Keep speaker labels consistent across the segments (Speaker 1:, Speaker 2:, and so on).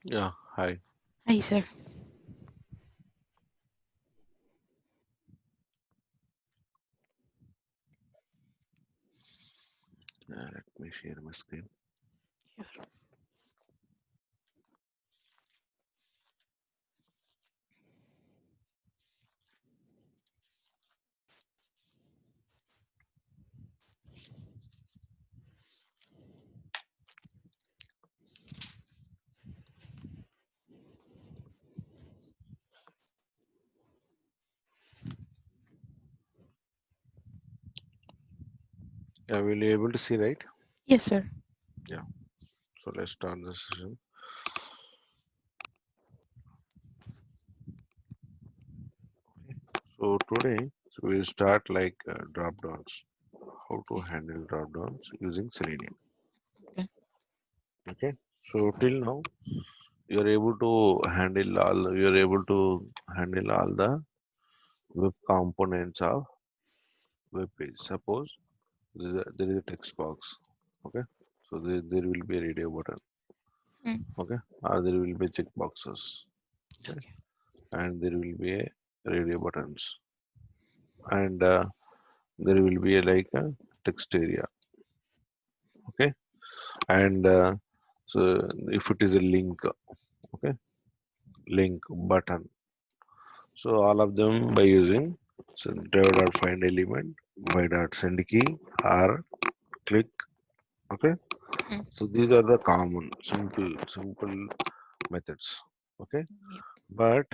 Speaker 1: Yeah, hi.
Speaker 2: Hi, sir.
Speaker 1: Let me share my screen.
Speaker 2: Sure.
Speaker 1: Yeah, will you able to see, right?
Speaker 2: Yes, sir.
Speaker 1: Yeah. So let's start the session. So today we'll start like drop downs. How to
Speaker 2: Okay.
Speaker 1: handle drop downs using Selenium.
Speaker 2: Okay.
Speaker 1: Okay. So till now you're able to handle all the web components of web page. Suppose there is a text box. Okay. So there will be a radio button.
Speaker 2: Mm.
Speaker 1: Okay. Or there will be check boxes. Okay.
Speaker 2: Okay.
Speaker 1: And there will be a radio buttons. And there will be a, like a text area. Okay. And so if it is a link, okay, link button. So all of them by using so driver.find element, by.send key or click. Okay.
Speaker 2: Mm.
Speaker 1: So these are the common simple methods. Okay.
Speaker 2: Yep.
Speaker 1: But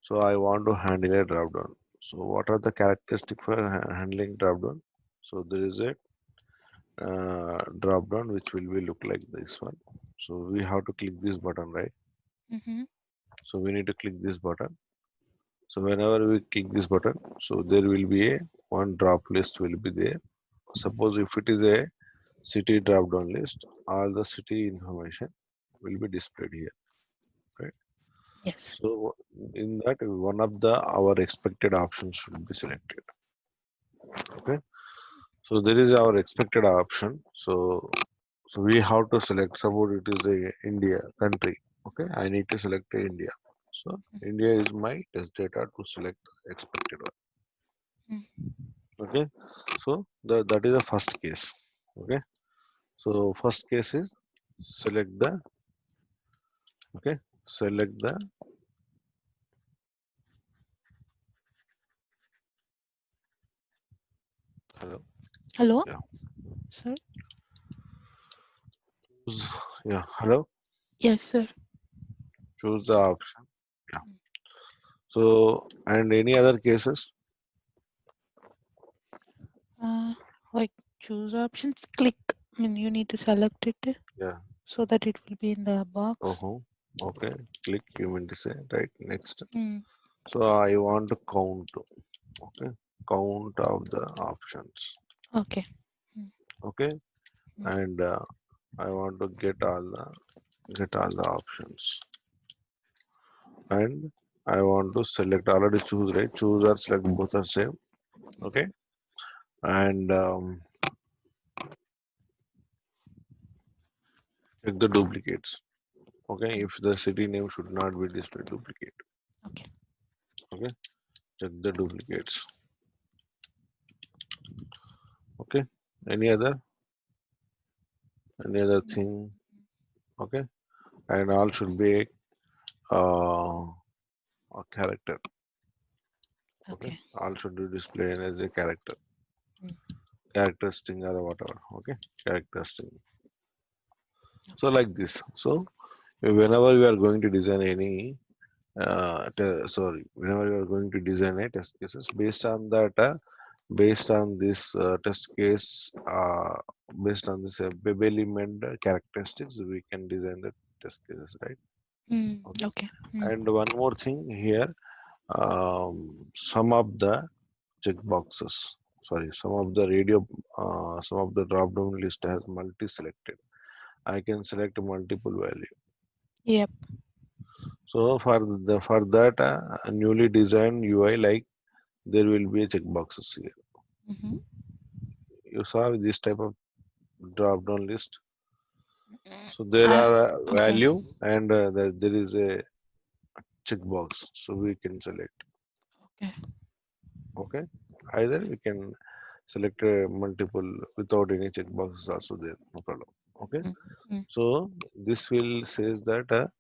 Speaker 1: so I want to handle a drop down. So what are the characteristics for handling drop down? So there is a drop down which will be look like this one. So we have to click this button, right?
Speaker 2: Mm-hmm.
Speaker 1: So we need to click this button. So whenever we click this button, so there will be a one drop list will be there. Suppose if it is a city drop down list, all the city information will be displayed here, right?
Speaker 2: Yes.
Speaker 1: So in that one of the our expected options should be selected. Okay. So there is our expected option. So we have to select. Suppose it is a India country. Okay, I need to select a India. So India is my test data to select expected one.
Speaker 2: Mm.
Speaker 1: Okay, so that is the first case. Okay, so first case is select the okay select the hello
Speaker 2: Hello,
Speaker 1: yeah
Speaker 2: sir.
Speaker 1: choose yeah hello
Speaker 2: Yes, sir.
Speaker 1: choose the option yeah. So and any other cases
Speaker 2: Uh, like choose options. Click. I mean, you need to select it
Speaker 1: yeah
Speaker 2: so that it will be in the box.
Speaker 1: oh okay click you mean to say right next.
Speaker 2: Mm.
Speaker 1: So I want to count. Okay, count of the options.
Speaker 2: Okay. Mm.
Speaker 1: Okay,
Speaker 2: Mm.
Speaker 1: and I want to get all the options, and I want to select already choose right. Choose or select both are same. Okay, and check the duplicates. Okay,
Speaker 2: Mm.
Speaker 1: if the city name should not be displayed duplicate.
Speaker 2: Okay.
Speaker 1: Okay, check the duplicates. Okay, any other
Speaker 2: Mm.
Speaker 1: thing. Okay, and all should be uh, a character. Okay,
Speaker 2: Okay.
Speaker 1: all should be displayed as a
Speaker 2: Mm.
Speaker 1: character string or whatever. Okay, character string. So
Speaker 2: Okay.
Speaker 1: like this. So whenever you are going to design any whenever you are going to design a test cases based on that based on this test case based on this element characteristics we can design the test cases, right?
Speaker 2: Mm.
Speaker 1: Okay,
Speaker 2: Okay. Mm.
Speaker 1: and one more thing here, some of the check boxes, sorry, some of the drop down list has multi selected. I can select multiple value.
Speaker 2: Yep.
Speaker 1: So for that newly designed UI, like there will be a check boxes here.
Speaker 2: Mm-hmm.
Speaker 1: You saw this type of drop down list. So there
Speaker 2: I,
Speaker 1: are
Speaker 2: okay.
Speaker 1: value and there is a checkbox, so we can select.
Speaker 2: Okay.
Speaker 1: Okay, either we can select multiple without any checkboxes also there, no problem. Okay,
Speaker 2: Mm, mm,
Speaker 1: so this will says that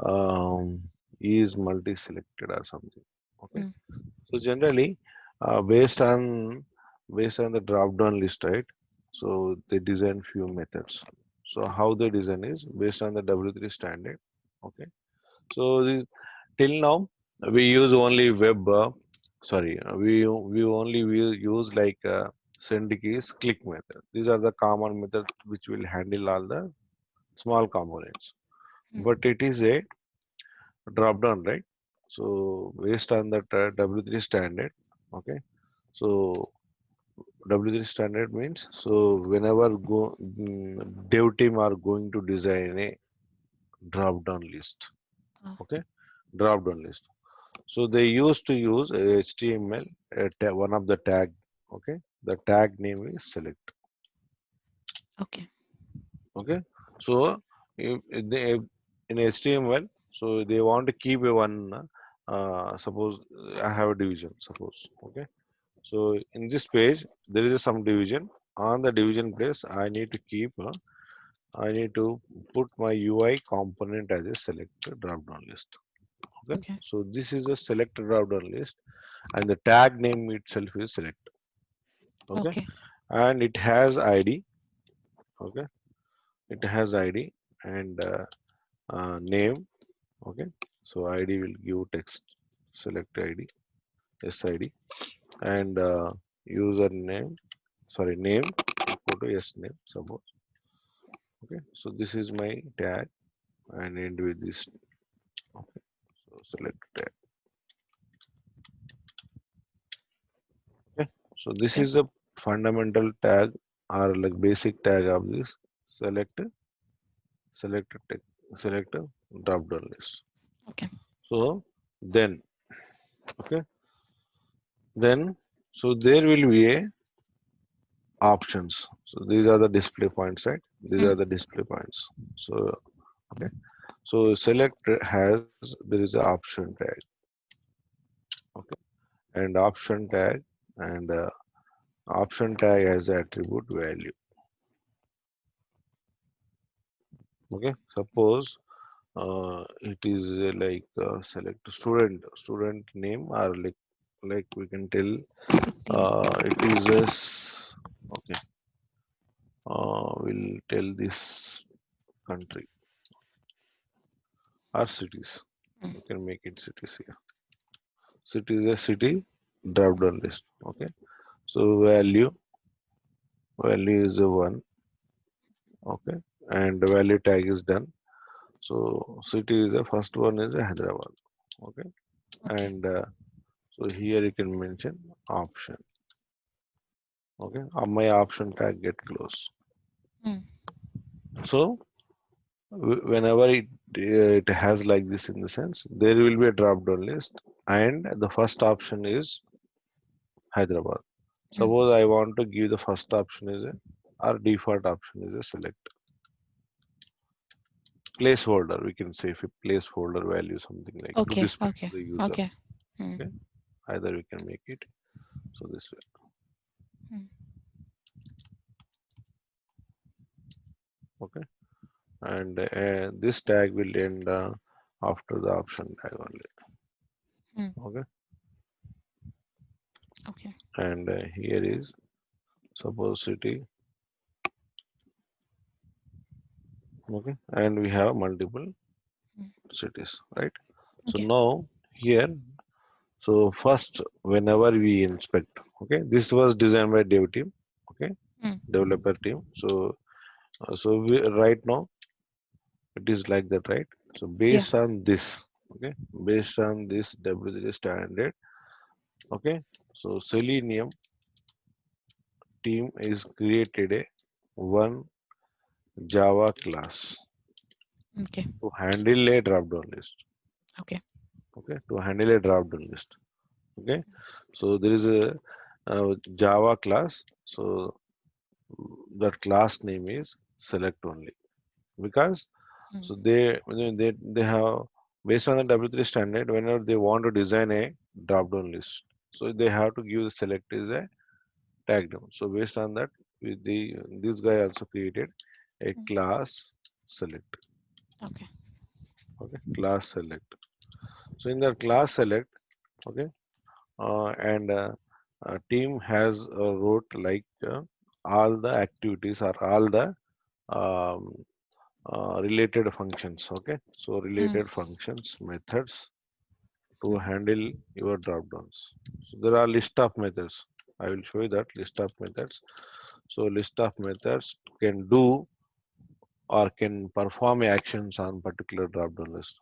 Speaker 1: um, is multi-selected or something. Okay,
Speaker 2: mm,
Speaker 1: so generally based on the drop-down list, right? So they design few methods. So how they design is based on the W3 standard. Okay, so till now we use only web. We only will use like send keys, click method. These are the common methods which will handle all the small components.
Speaker 2: mm.
Speaker 1: But it is a drop down, right? So based on that W3 standard, okay. So W3 standard means so whenever dev team are going to design a drop down list,
Speaker 2: Oh,
Speaker 1: okay, drop down list. So they used to use HTML, one of the tag, okay. The tag name is select,
Speaker 2: okay.
Speaker 1: okay. So if in HTML, so they want to keep a one. Suppose I have a division. Suppose, okay. So in this page, there is some division. On the division place, I need to keep. I need to put my UI component as a select drop down list. Okay.
Speaker 2: Okay.
Speaker 1: So this is a select drop down list, and the tag name itself is select. Okay,
Speaker 2: Okay.
Speaker 1: and it has ID. Okay, it has ID and name. Okay, so ID will give text select ID, SID, and username. Sorry, name. Go to yes name. Suppose. Okay, so this is my tag and end with this. Okay, so select tag. Okay, so this
Speaker 2: Okay.
Speaker 1: is a fundamental tag or like basic tag of this select select tag select drop down list.
Speaker 2: Okay.
Speaker 1: So then, okay, then so there will be a options. So these are the display points, right? These
Speaker 2: Mm,
Speaker 1: are the display points. So okay, so select has there is a option tag, okay, and option tag has attribute value. Okay, suppose it is like select student name or like we can tell
Speaker 2: routine.
Speaker 1: it is a okay. We'll tell this country or cities.
Speaker 2: Mm,
Speaker 1: You can make it cities here. City is a city drop down list. Okay. So value is a one. Okay. And the value tag is done. So city is the first one is a Hyderabad. Okay.
Speaker 2: okay.
Speaker 1: And so here you can mention option. Okay. My option tag get close.
Speaker 2: Mm,
Speaker 1: So whenever it has like this in the sense there will be a drop down list and the first option is Hyderabad.
Speaker 2: mm.
Speaker 1: Suppose I want to give the first option is a our default option is a select placeholder. We can say if a placeholder value something like to
Speaker 2: Okay.
Speaker 1: display
Speaker 2: Okay.
Speaker 1: to the user.
Speaker 2: Okay. Mm,
Speaker 1: Okay, either we can make it so this way.
Speaker 2: mm,
Speaker 1: Okay, and this tag will end after the option tag only.
Speaker 2: mm.
Speaker 1: Okay,
Speaker 2: Okay.
Speaker 1: and here is suppose city. Okay, and we have multiple
Speaker 2: Mm,
Speaker 1: cities, right? So
Speaker 2: okay.
Speaker 1: now here, so first whenever we inspect, okay, this was designed by dev team, okay,
Speaker 2: Mm,
Speaker 1: developer team. So right now it is like that, right? So
Speaker 2: yeah.
Speaker 1: based on this, okay, based on this W3 standard, okay, so Selenium team is created a one Java class
Speaker 2: Okay.
Speaker 1: to handle a drop-down list,
Speaker 2: Okay.
Speaker 1: okay, to handle a drop-down list, okay. So there is a Java class, so that class name is select only, because
Speaker 2: Mm.
Speaker 1: so they have, based on the W3 standard, whenever they want to design a drop down list, so they have to give the select is a tag name. So based on that, this guy also created a
Speaker 2: Mm.
Speaker 1: class select.
Speaker 2: Okay.
Speaker 1: Okay, class select. So in the class select, okay, and team has wrote like all the activities or all the um, related functions. Okay, so
Speaker 2: Mm.
Speaker 1: related functions methods to
Speaker 2: Mm.
Speaker 1: handle your drop downs. So there are list of methods. I will show you that list of methods. So list of methods can do or can perform actions on particular drop down list.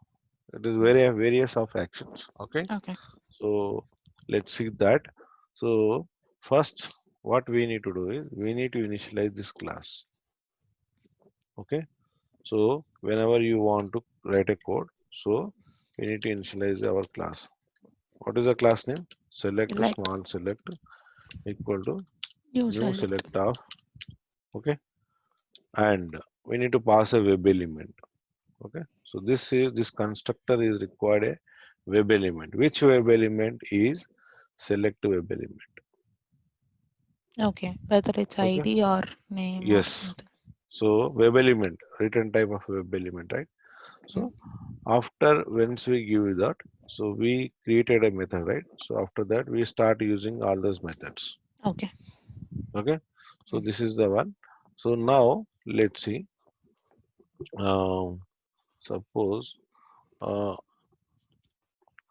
Speaker 1: It is
Speaker 2: Mm.
Speaker 1: various of actions. Okay,
Speaker 2: Okay.
Speaker 1: so let's see that. So first, what we need to do is we need to initialize this class. Okay, so whenever you want to write a code, so we need to initialize our class. What is the class name? Select
Speaker 2: Select.
Speaker 1: small select equal to
Speaker 2: You
Speaker 1: new
Speaker 2: select.
Speaker 1: select of, okay, and we need to pass a web element. Okay, so this constructor is required a web element. Which web element is select web element?
Speaker 2: Okay. Whether it's
Speaker 1: Okay,
Speaker 2: ID or name or
Speaker 1: yes.
Speaker 2: something.
Speaker 1: So web element, return type of web element, right?
Speaker 2: Mm.
Speaker 1: So after once we give that, so we created a method, right? So after that we start using all those methods.
Speaker 2: Okay.
Speaker 1: Okay, so
Speaker 2: Mm.
Speaker 1: this is the one. So now let's see. Um, suppose, uh,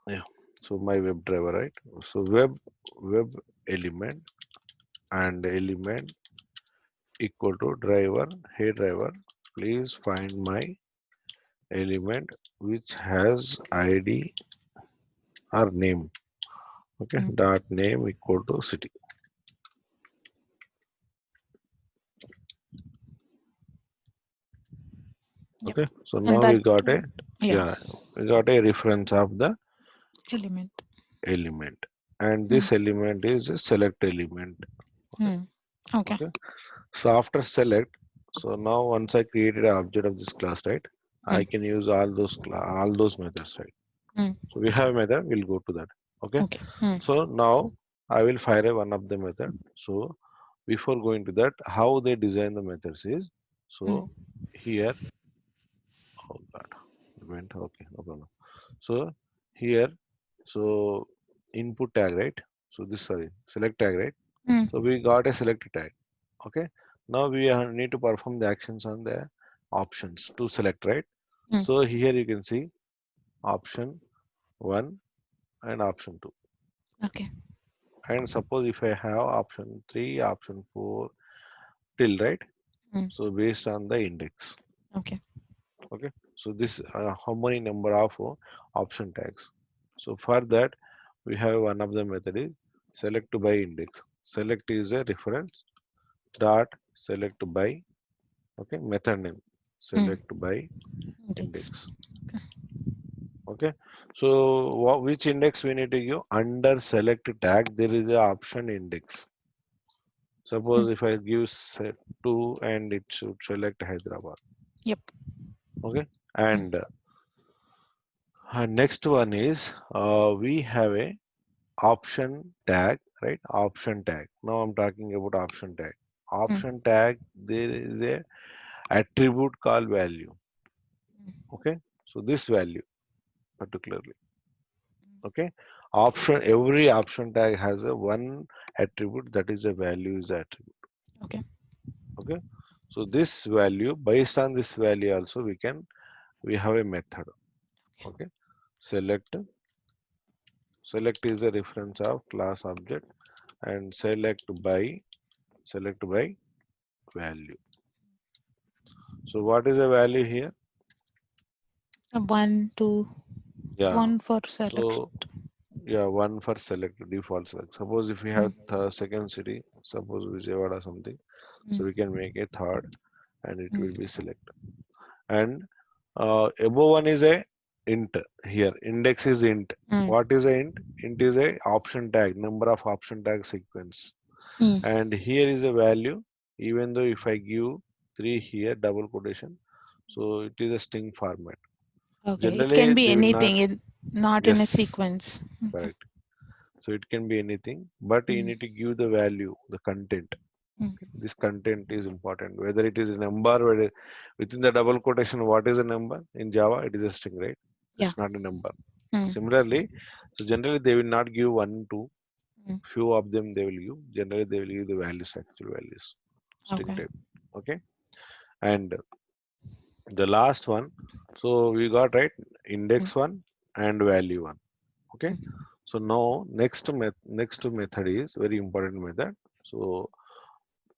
Speaker 1: yeah. So my web driver, right? So web element and element equal to driver. Hey driver, please find my element which has ID or name. Okay,
Speaker 2: Mm.
Speaker 1: dot name equal to city.
Speaker 2: Yep.
Speaker 1: Okay, so
Speaker 2: And
Speaker 1: now
Speaker 2: that
Speaker 1: we got a,
Speaker 2: would, yeah,
Speaker 1: yeah, we got a reference of the
Speaker 2: element.
Speaker 1: element, and
Speaker 2: Mm.
Speaker 1: this element is a select element. Okay,
Speaker 2: Mm. Okay.
Speaker 1: okay. So after select, so now once I created an object of this class, right? I
Speaker 2: Mm.
Speaker 1: can use all those methods, right?
Speaker 2: Mm.
Speaker 1: So we have a method. We'll go to that. Okay.
Speaker 2: Okay. Mm.
Speaker 1: So now I will fire a one of the method. So before going to that, how they design the methods is,
Speaker 2: Mm.
Speaker 1: so here, oh God, it went, okay, no problem. So here, so input tag, right? So this, sorry, select tag, right?
Speaker 2: Mm.
Speaker 1: So we got a select tag. Okay. Now we need to perform the actions on the options to select, right?
Speaker 2: Mm.
Speaker 1: So here you can see option one and option two.
Speaker 2: Okay.
Speaker 1: And suppose if I have option three, option four, till, right?
Speaker 2: Mm.
Speaker 1: So based on the index.
Speaker 2: Okay.
Speaker 1: Okay. So this how many number of option tags. So for that we have one of the method is select by index. Select is a reference dot select by, okay, method name
Speaker 2: Mm.
Speaker 1: select by
Speaker 2: Index.
Speaker 1: index.
Speaker 2: Okay.
Speaker 1: Okay, so which index we need to give? Under select tag there is a option index.
Speaker 2: Mm.
Speaker 1: Suppose if I give set 2 and it should select Hyderabad.
Speaker 2: Yep.
Speaker 1: Okay,
Speaker 2: Mm.
Speaker 1: and next one is we have a option tag, right? Option tag. Now I'm talking about option tag.
Speaker 2: Mm.
Speaker 1: Option tag, there is a attribute called value. Okay, so this value particularly. Okay, option, every option tag has a one attribute, that is a value is attribute.
Speaker 2: Okay.
Speaker 1: Okay, so this value, based on this value also we have a method.
Speaker 2: Okay.
Speaker 1: Okay, select, select is a reference of class object, and select by value. So what is the value here?
Speaker 2: One, two,
Speaker 1: Yeah,
Speaker 2: one for select.
Speaker 1: so yeah, one for select, default select. Suppose if we have
Speaker 2: Mm.
Speaker 1: second city, suppose Vijayawada something,
Speaker 2: Mm.
Speaker 1: so we can make a third and it
Speaker 2: Mm.
Speaker 1: will be select. And above one is a int. Here index is int.
Speaker 2: Mm.
Speaker 1: What is a int? Int is a option tag, number of option tag sequence.
Speaker 2: Mm.
Speaker 1: And here is a value, even though if I give 3 here double quotation, So it is a string format.
Speaker 2: Okay. It can
Speaker 1: Generally,
Speaker 2: be
Speaker 1: they will not.
Speaker 2: anything. Not in a
Speaker 1: Yes,
Speaker 2: sequence. Okay.
Speaker 1: correct. So it can be anything, but you
Speaker 2: Mm,
Speaker 1: need to give the value, the content.
Speaker 2: mm,
Speaker 1: This content is important. Whether it is a number, whether within the double quotation, what is a number in Java? It is a string, right?
Speaker 2: yeah.
Speaker 1: It's not a number.
Speaker 2: Mm,
Speaker 1: Similarly, so generally they will not give one, two.
Speaker 2: mm,
Speaker 1: Few of them they will give. Generally, they will give the values, actual values, string
Speaker 2: okay.
Speaker 1: type. Okay, and the last one. So we got right
Speaker 2: Mm,
Speaker 1: index one and value one. Okay.
Speaker 2: mm,
Speaker 1: So now next method is very important method. So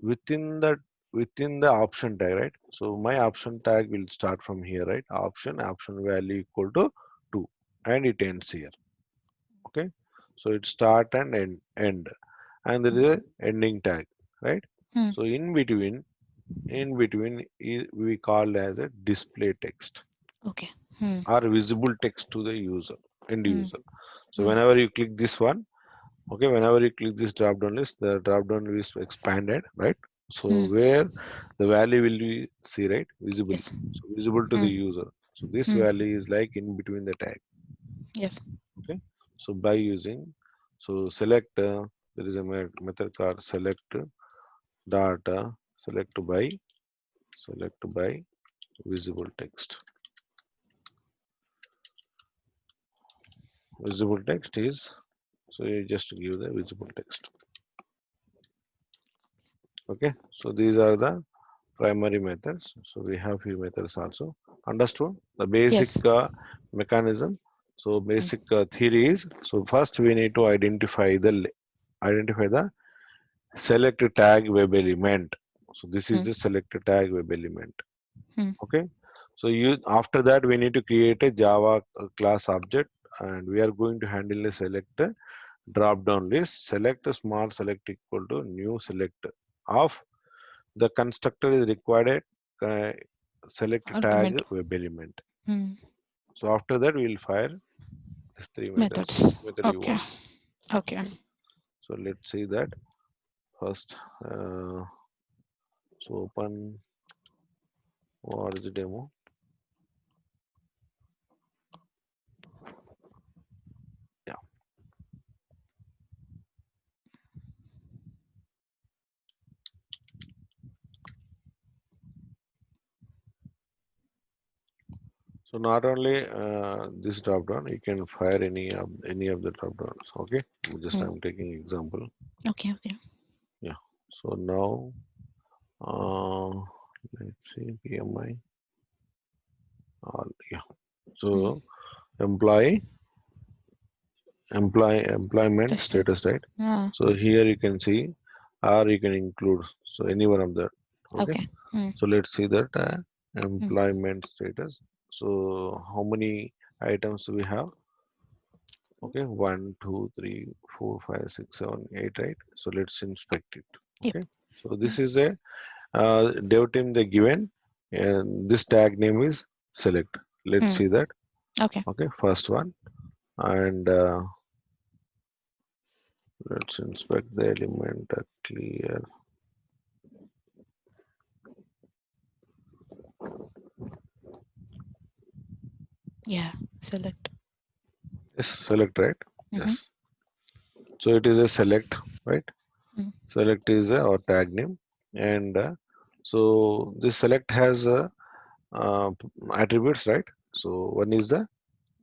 Speaker 1: within the within the option tag, right? So my option tag will start from here, right? Option value equal to 2 and it ends here. Okay. So it start and end and there is
Speaker 2: mm,
Speaker 1: a ending tag, right?
Speaker 2: mm,
Speaker 1: So in between we call as a display text
Speaker 2: okay. Mm,
Speaker 1: or visible text to the end
Speaker 2: mm,
Speaker 1: user. So
Speaker 2: mm,
Speaker 1: whenever you click this one, okay, whenever you click this drop down list, the drop down list expanded, right? So
Speaker 2: mm,
Speaker 1: where the value will be see, right? Visible.
Speaker 2: yes.
Speaker 1: So visible to the
Speaker 2: Mm,
Speaker 1: user. So this
Speaker 2: mm,
Speaker 1: value is like in between the tag.
Speaker 2: yes.
Speaker 1: Okay. So by using select there is a method called select data select by visible text. Visible text is so you just give the visible text. Okay. So these are the primary methods. So we have few methods also. Understood the basic
Speaker 2: Yes.
Speaker 1: mechanism. So
Speaker 2: Mm,
Speaker 1: basic theory is so first we need to identify the select tag web element. So this is
Speaker 2: mm,
Speaker 1: the select tag web element.
Speaker 2: mm,
Speaker 1: Okay. So you after that we need to create a Java class object and we are going to handle a select drop down list. Select a small select equal to new select of the constructor is required uh, select tag
Speaker 2: argument.
Speaker 1: web element.
Speaker 2: Mm,
Speaker 1: So after that, we will fire these three methods,
Speaker 2: methods.
Speaker 1: which method you
Speaker 2: Okay.
Speaker 1: want.
Speaker 2: Okay.
Speaker 1: Okay. So let's see that first. So open what is the demo? Yeah. So not only this drop down, you can fire any of the drop downs. Okay. Just
Speaker 2: Mm,
Speaker 1: I'm taking example.
Speaker 2: okay. Okay.
Speaker 1: Yeah. So now let's see PMI. Yeah.
Speaker 2: Mm,
Speaker 1: So employment
Speaker 2: testing.
Speaker 1: status, right?
Speaker 2: Yeah.
Speaker 1: So here you can see, or you can include so any one of that. Okay.
Speaker 2: Okay. Mm,
Speaker 1: So let's see that
Speaker 2: mm,
Speaker 1: employment status. So how many items we have? Okay, one, two, three, four, five, six, seven, eight, right? So let's inspect it.
Speaker 2: yep.
Speaker 1: Okay. So
Speaker 2: Mm,
Speaker 1: this is a dev team they given, and this tag name is select. Let's
Speaker 2: mm,
Speaker 1: see that.
Speaker 2: okay.
Speaker 1: Okay, first one, and let's inspect the element clear.
Speaker 2: Yeah. Select.
Speaker 1: Yes, select, right?
Speaker 2: Mm-hmm.
Speaker 1: Yes. So it is a select, right?
Speaker 2: Mm,
Speaker 1: Select is a or tag name, and so this select has uh, attributes, right? So one is the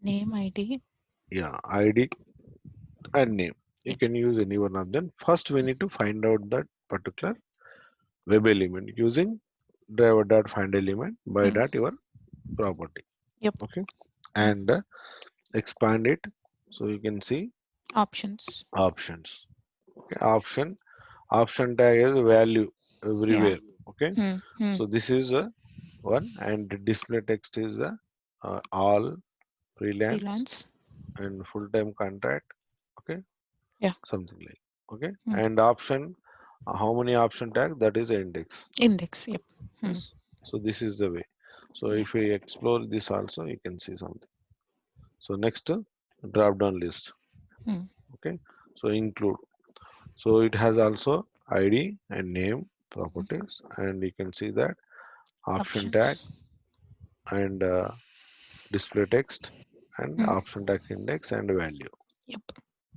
Speaker 2: name ID.
Speaker 1: yeah ID and name. You
Speaker 2: Yep.
Speaker 1: can use any one of them. First, we
Speaker 2: Mm,
Speaker 1: need to find out that particular web element using driver dot find element by
Speaker 2: mm,
Speaker 1: that your property.
Speaker 2: yep.
Speaker 1: Okay,
Speaker 2: Mm,
Speaker 1: and expand it so you can see
Speaker 2: options.
Speaker 1: options. Okay, option tag is value
Speaker 2: Yeah.
Speaker 1: everywhere. Okay,
Speaker 2: Mm, mm,
Speaker 1: so this is a one and the display text is all freelance
Speaker 2: freelance.
Speaker 1: and full-time contract. Okay,
Speaker 2: Yeah.
Speaker 1: something like okay
Speaker 2: Mm,
Speaker 1: and option how many option tag that is index.
Speaker 2: index. Yep. Mm,
Speaker 1: Yes, so this is the way. So
Speaker 2: yeah.
Speaker 1: if we explore this also you can see something. So next drop down list.
Speaker 2: Mm,
Speaker 1: Okay, so include so it has also id and name
Speaker 2: mm,
Speaker 1: properties and you can see that option tag
Speaker 2: options.
Speaker 1: and display text and
Speaker 2: Mm.
Speaker 1: option text index and value.
Speaker 2: Yep.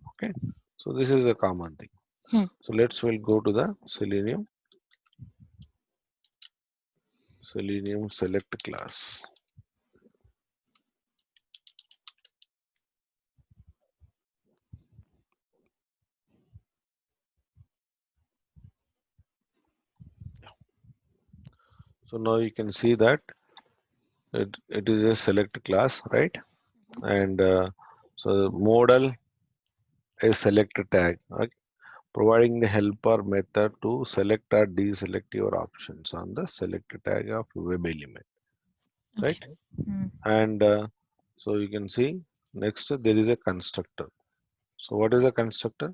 Speaker 1: Okay, so this is a common thing.
Speaker 2: Mm.
Speaker 1: So we'll go to the Selenium select class. So now you can see that it is a select class, right? And so modal is select tag, right? Providing the helper method to select or deselect your options on the select tag of web element, right?
Speaker 2: Okay. Mm.
Speaker 1: And so you can see next there is a constructor. So what is a constructor?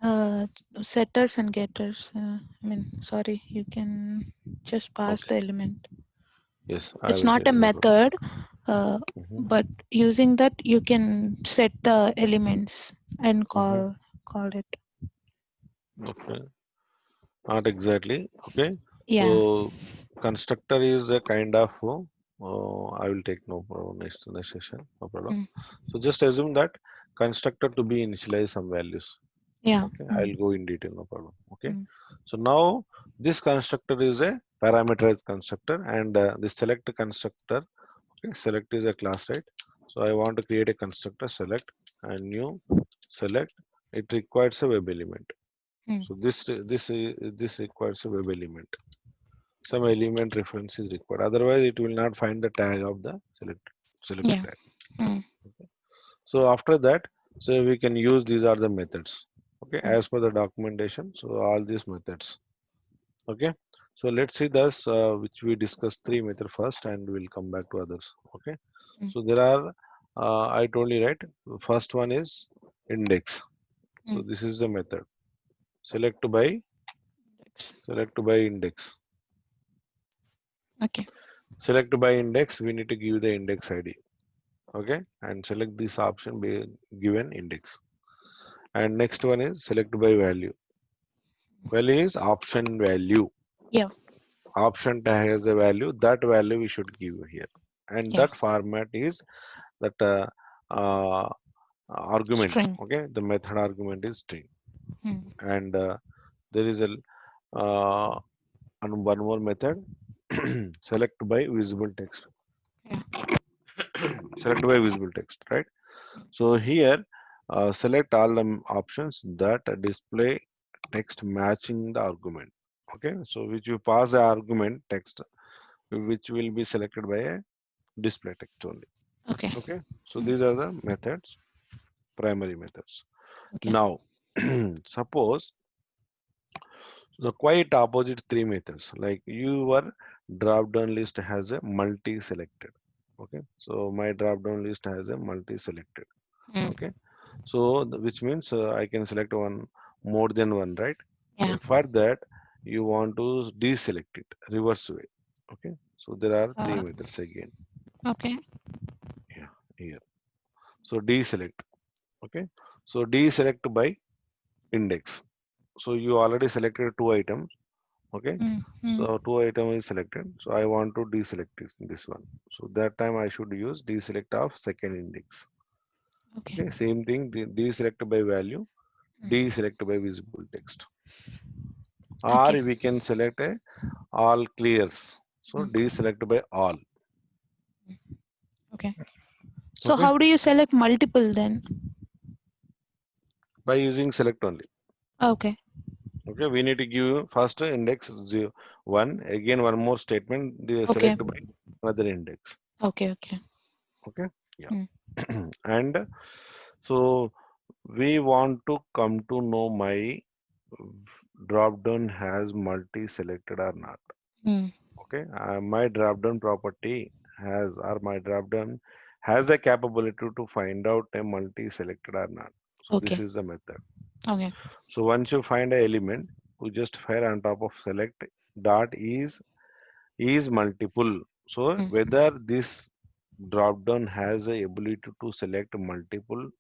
Speaker 2: Uh, Setters and getters. I mean, sorry, you can just pass
Speaker 1: Okay,
Speaker 2: the element.
Speaker 1: yes, I
Speaker 2: It's
Speaker 1: will
Speaker 2: not
Speaker 1: tell
Speaker 2: a
Speaker 1: you, no problem.
Speaker 2: method, uh,
Speaker 1: Hmm.
Speaker 2: but using that you can set the elements and
Speaker 1: Hmm.
Speaker 2: call it.
Speaker 1: Okay, not exactly. Okay,
Speaker 2: Yeah.
Speaker 1: so constructor is a kind of I will take no problem next session, no problem.
Speaker 2: Mm.
Speaker 1: So just assume that constructor to be initialize some values.
Speaker 2: Yeah.
Speaker 1: Okay, I'll
Speaker 2: Mm.
Speaker 1: go in detail, no problem. Okay,
Speaker 2: Mm.
Speaker 1: so now this constructor is a parameterized constructor, and the select constructor. Okay, select is a class, right? So I want to create a constructor select and new select. It requires a web element.
Speaker 2: Mm.
Speaker 1: So this requires a web element. Some element reference is required. Otherwise, it will not find the tag of the select
Speaker 2: Yeah.
Speaker 1: tag.
Speaker 2: Mm.
Speaker 1: So after that, so we can use these are the methods. Okay,
Speaker 2: Mm.
Speaker 1: as per the documentation. So all these methods. Okay, so let's see this which we discussed three method first, and we'll come back to others. Okay,
Speaker 2: Mm.
Speaker 1: so there are I told you right. First one is index. So
Speaker 2: Mm.
Speaker 1: this is the method. Select by select by index.
Speaker 2: Okay.
Speaker 1: Select by index. We need to give the index ID. Okay, and select this option by given index. And next one is select by value. Value is option value.
Speaker 2: Yeah.
Speaker 1: Option tag has a value. That value we should give here, and
Speaker 2: Yeah.
Speaker 1: that format is that uh, argument.
Speaker 2: String.
Speaker 1: Okay, the method argument is string,
Speaker 2: Mm.
Speaker 1: and there is a uh, and one more method. Select by visible text.
Speaker 2: Yeah.
Speaker 1: Select by visible text, right? So here, select all the options that display text matching the argument. Okay, so which you pass the argument text, which will be selected by a display text only.
Speaker 2: Okay.
Speaker 1: Okay, so
Speaker 2: Mm.
Speaker 1: these are the methods, primary methods.
Speaker 2: Okay.
Speaker 1: Now, suppose the quite opposite three methods, like your drop down list has a multi selected. Okay, so my drop down list has a multi selected.
Speaker 2: Mm.
Speaker 1: Okay, so which means I can select one more than one, right?
Speaker 2: Yeah.
Speaker 1: So for that, you want to deselect it reverse way. Okay, so there are three
Speaker 2: Uh,
Speaker 1: methods again.
Speaker 2: okay.
Speaker 1: Yeah, here. So deselect. Okay, so deselect by index. So you already selected two items. Okay,
Speaker 2: Mm. Mm.
Speaker 1: so two item is selected. So I want to deselect this one. So that time I should use deselect of second index.
Speaker 2: Okay.
Speaker 1: Okay, same thing. Deselect by value.
Speaker 2: Mm.
Speaker 1: Deselect by visible text. Or
Speaker 2: Okay.
Speaker 1: we can select a all clears. So
Speaker 2: Mm.
Speaker 1: deselect by all.
Speaker 2: Okay. So
Speaker 1: Okay,
Speaker 2: how do you select multiple then?
Speaker 1: by using select only.
Speaker 2: Okay.
Speaker 1: Okay, we need to give first index 0, 1. Again, one more statement.
Speaker 2: Okay.
Speaker 1: Select by another index.
Speaker 2: Okay. Okay.
Speaker 1: Okay, yeah.
Speaker 2: Mm.
Speaker 1: And so we want to come to know my drop down has multi selected or not.
Speaker 2: Mm.
Speaker 1: Okay, my drop down property has or my drop down has a capability to find out a multi selected or not. So this
Speaker 2: Okay.
Speaker 1: is the method.
Speaker 2: Okay.
Speaker 1: So once you find a element, you just fire on top of select dot is multiple. So
Speaker 2: Mm.
Speaker 1: whether this drop down has a ability to select multiple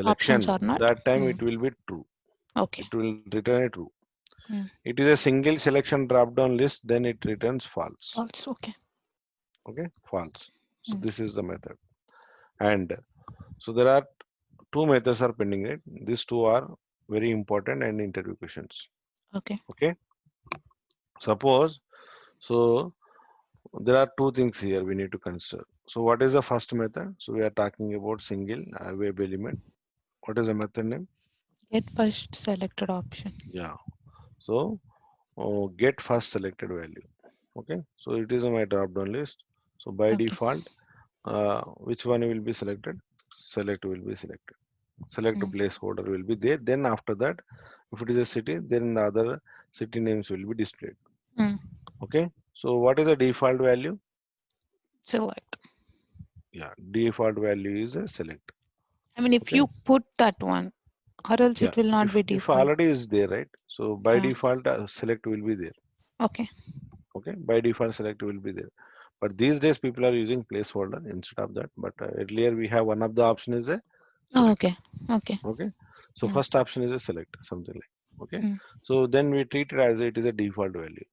Speaker 2: Options
Speaker 1: selection,
Speaker 2: or not?
Speaker 1: that time
Speaker 2: Mm.
Speaker 1: it will be true.
Speaker 2: Okay.
Speaker 1: It will return a true.
Speaker 2: Mm.
Speaker 1: It is a single selection drop down list, then it returns false.
Speaker 2: Also okay.
Speaker 1: Okay, false. So
Speaker 2: Mm.
Speaker 1: this is the method. And so there are two methods are pending, right? These two are very important and interview questions.
Speaker 2: Okay.
Speaker 1: Okay, suppose, so there are two things here we need to consider. So what is the first method? So we are talking about single web element. What is the method name?
Speaker 2: Get first selected option.
Speaker 1: Yeah. So get first selected value. Okay. So it is on my drop down list. So by
Speaker 2: Okay.
Speaker 1: default, which one will be selected? Select will be selected. Select
Speaker 2: Mm.
Speaker 1: placeholder will be there. Then after that, if it is a city, then the other city names will be displayed.
Speaker 2: Mm.
Speaker 1: Okay. So what is the default value?
Speaker 2: Select.
Speaker 1: Yeah, default value is a select.
Speaker 2: I mean, if
Speaker 1: Okay.
Speaker 2: you put that one, or else
Speaker 1: Yeah.
Speaker 2: it will not be
Speaker 1: If
Speaker 2: default.
Speaker 1: already is there, right? So by
Speaker 2: Yeah.
Speaker 1: default, select will be there.
Speaker 2: Okay.
Speaker 1: Okay. By default, select will be there. But these days, people are using placeholder instead of that. But earlier, we have one of the option is a
Speaker 2: Oh,
Speaker 1: select.
Speaker 2: okay. Okay.
Speaker 1: Okay. So
Speaker 2: Mm.
Speaker 1: first option is a select, something like. Okay.
Speaker 2: Mm.
Speaker 1: So then we treat it as it is a default value.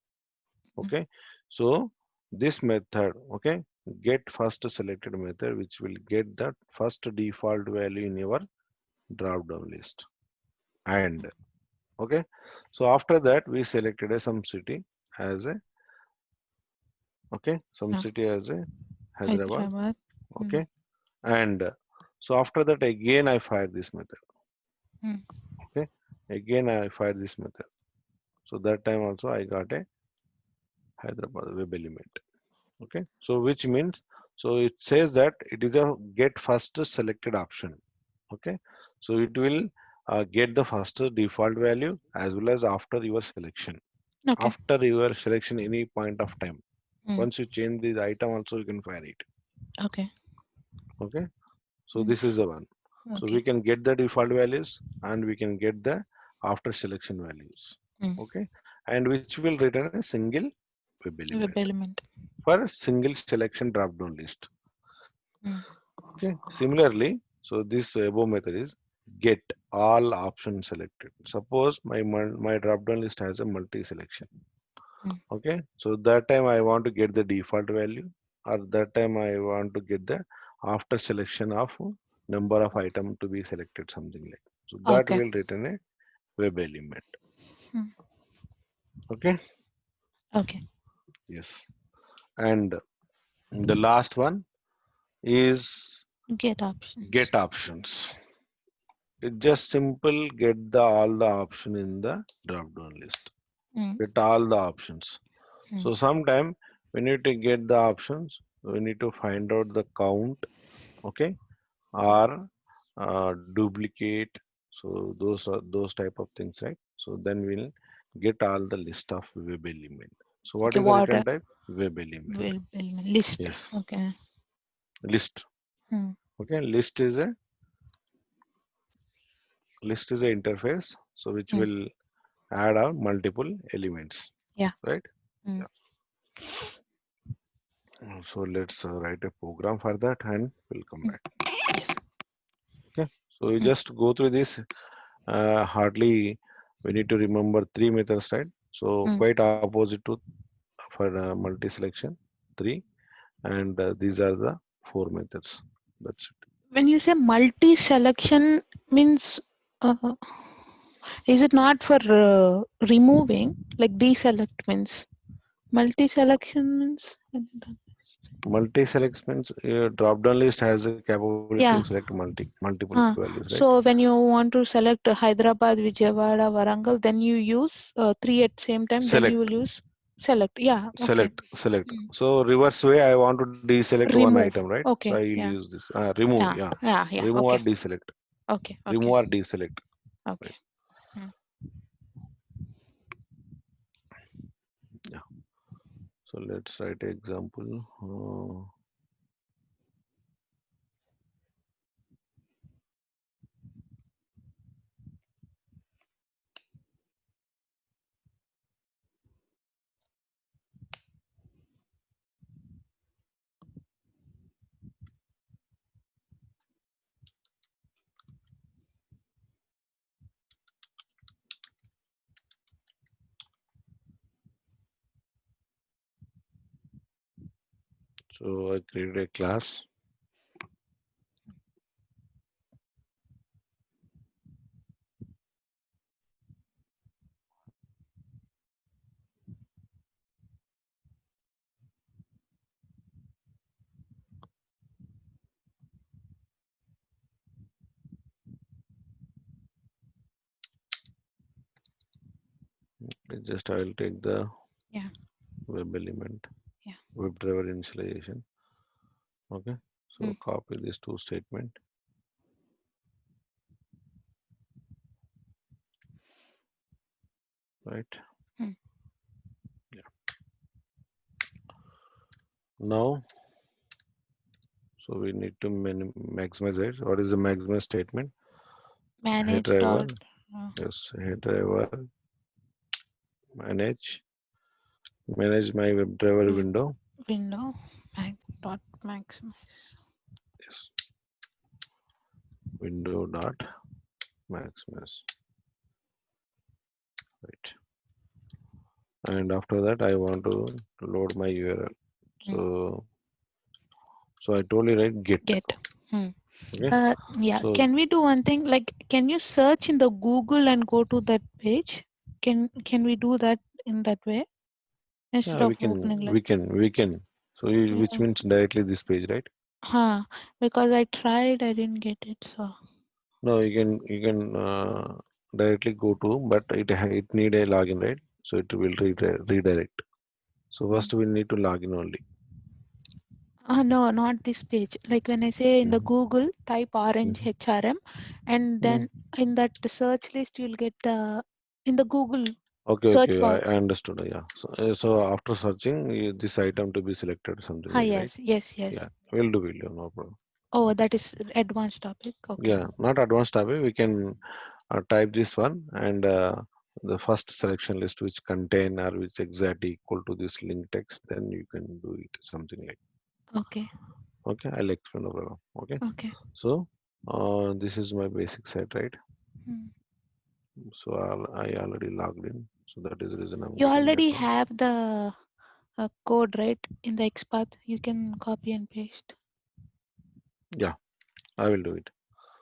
Speaker 2: Mm.
Speaker 1: Okay. So this method, okay, get first selected method, which will get that first default value in your drop down list. And okay, so after that we selected a some city as a, okay, some
Speaker 2: Yeah.
Speaker 1: city as a Hyderabad.
Speaker 2: Hyderabad. Mm.
Speaker 1: Okay, and so after that again I fire this method.
Speaker 2: Mm.
Speaker 1: Okay, again I fire this method. So that time also I got a Hyderabad web element. Okay, so which means, so it says that it is a get first selected option. Okay, so it will get the first default value as well as after your selection.
Speaker 2: Okay.
Speaker 1: After your selection, any point of time.
Speaker 2: Mm.
Speaker 1: Once you change the item, also you can fire it.
Speaker 2: Okay.
Speaker 1: Okay, so
Speaker 2: Mm.
Speaker 1: this is the one. So
Speaker 2: Okay.
Speaker 1: we can get the default values and we can get the after selection values.
Speaker 2: Mm.
Speaker 1: Okay, and which will return a single web element
Speaker 2: Web element.
Speaker 1: for a single selection drop down list.
Speaker 2: Mm.
Speaker 1: Okay, similarly, so this above method is get all options selected. Suppose my drop down list has a multi selection.
Speaker 2: Mm.
Speaker 1: Okay, so that time I want to get the default value, or that time I want to get the after selection of number of item to be selected, something like. So that
Speaker 2: Okay.
Speaker 1: will return a web element.
Speaker 2: Mm.
Speaker 1: Okay,
Speaker 2: Okay.
Speaker 1: yes. And the last one is
Speaker 2: Get options.
Speaker 1: get options. It just simple get the all the option in the drop down list.
Speaker 2: Mm.
Speaker 1: Get all the options.
Speaker 2: Mm.
Speaker 1: So sometime we need to get the options. We need to find out the count. Okay, or duplicate. So those type of things, right? So then we'll get all the list of web element. So what
Speaker 2: Okay.
Speaker 1: is the
Speaker 2: What?
Speaker 1: return type? Web element.
Speaker 2: Web element list.
Speaker 1: Yes,
Speaker 2: Okay.
Speaker 1: list.
Speaker 2: Mm.
Speaker 1: Okay, list is a interface. So which
Speaker 2: Mm.
Speaker 1: will add on multiple elements,
Speaker 2: Yeah.
Speaker 1: right?
Speaker 2: Mm.
Speaker 1: Yeah. So let's write a program for that and we'll come
Speaker 2: Mm.
Speaker 1: back.
Speaker 2: Yes.
Speaker 1: Okay. So you
Speaker 2: Mm.
Speaker 1: just go through this. Hardly we need to remember three methods, right? So
Speaker 2: Mm.
Speaker 1: quite opposite to for multi-selection, three, and these are the four methods. That's it.
Speaker 2: When you say multi-selection means, is it not for removing? Like deselect means multi-selection means.
Speaker 1: Multi-select means drop-down list has a capability to
Speaker 2: Yeah.
Speaker 1: select multiple values, right?
Speaker 2: So when you want to select Hyderabad, Vijayawada, Warangal, then you use three at same time. Then you
Speaker 1: Select,
Speaker 2: will use select. Yeah. Okay.
Speaker 1: select.
Speaker 2: Mm.
Speaker 1: So reverse way, I want to deselect one item,
Speaker 2: Remove.
Speaker 1: right? So I
Speaker 2: Okay.
Speaker 1: will
Speaker 2: Yeah.
Speaker 1: use this. Remove,
Speaker 2: Yeah.
Speaker 1: yeah.
Speaker 2: Yeah. Yeah.
Speaker 1: Remove or
Speaker 2: Okay.
Speaker 1: deselect.
Speaker 2: Okay.
Speaker 1: Remove
Speaker 2: Okay.
Speaker 1: or deselect. Right.
Speaker 2: Okay. Mm.
Speaker 1: Yeah. So let's write an example. So I created a class. Just I will take the
Speaker 2: Yeah.
Speaker 1: web element,
Speaker 2: Yeah.
Speaker 1: WebDriver initialization. Okay. So
Speaker 2: Mm.
Speaker 1: copy this two statement, right?
Speaker 2: Mm.
Speaker 1: Yeah. Now, so we need to maximize it. What is the maximize statement? Head
Speaker 2: Manage
Speaker 1: driver.
Speaker 2: dot
Speaker 1: Yes, head driver. Manage my WebDriver
Speaker 2: w-
Speaker 1: window.
Speaker 2: window dot maximize.
Speaker 1: Yes, window dot maximize. Right. And after that, I want to load my URL.
Speaker 2: Mm.
Speaker 1: So I told you right, get.
Speaker 2: Get. Hmm.
Speaker 1: Okay.
Speaker 2: Yeah.
Speaker 1: So
Speaker 2: Can we do one thing? Like, can you search in the Google and go to that page? Can we do that in that way instead
Speaker 1: yeah,
Speaker 2: of opening like?
Speaker 1: we can. So which
Speaker 2: Yeah.
Speaker 1: means directly this page, right?
Speaker 2: Huh. Because I tried, I didn't get it. So.
Speaker 1: No, you can directly go to, but it need a login, right? So it will redirect. So
Speaker 2: Hmm.
Speaker 1: first we need to log in only.
Speaker 2: No, not this page. Like when I say in the
Speaker 1: Mhm,
Speaker 2: Google, type Orange
Speaker 1: mhm.
Speaker 2: HRM, and
Speaker 1: Mm.
Speaker 2: then in that search list, you'll get the in the Google
Speaker 1: Okay,
Speaker 2: search
Speaker 1: okay, I
Speaker 2: box.
Speaker 1: understood. Yeah. So after searching, this item to be selected, something
Speaker 2: Ah,
Speaker 1: like right.
Speaker 2: yes, yes,
Speaker 1: Yeah,
Speaker 2: yes.
Speaker 1: will do, no problem.
Speaker 2: Oh, that is advanced topic. Okay.
Speaker 1: Yeah, not advanced tab. We can type this one and the first selection list which contain or which exactly equal to this link text, then you can do it something like.
Speaker 2: Okay.
Speaker 1: Okay, I'll explain over. Okay,
Speaker 2: Okay.
Speaker 1: so this is my basic site, right?
Speaker 2: Hmm.
Speaker 1: So I already logged in, so that is the reason I'm
Speaker 2: You
Speaker 1: getting that
Speaker 2: already
Speaker 1: one.
Speaker 2: have the code right in the XPath. You can copy and paste.
Speaker 1: Yeah, I will do it.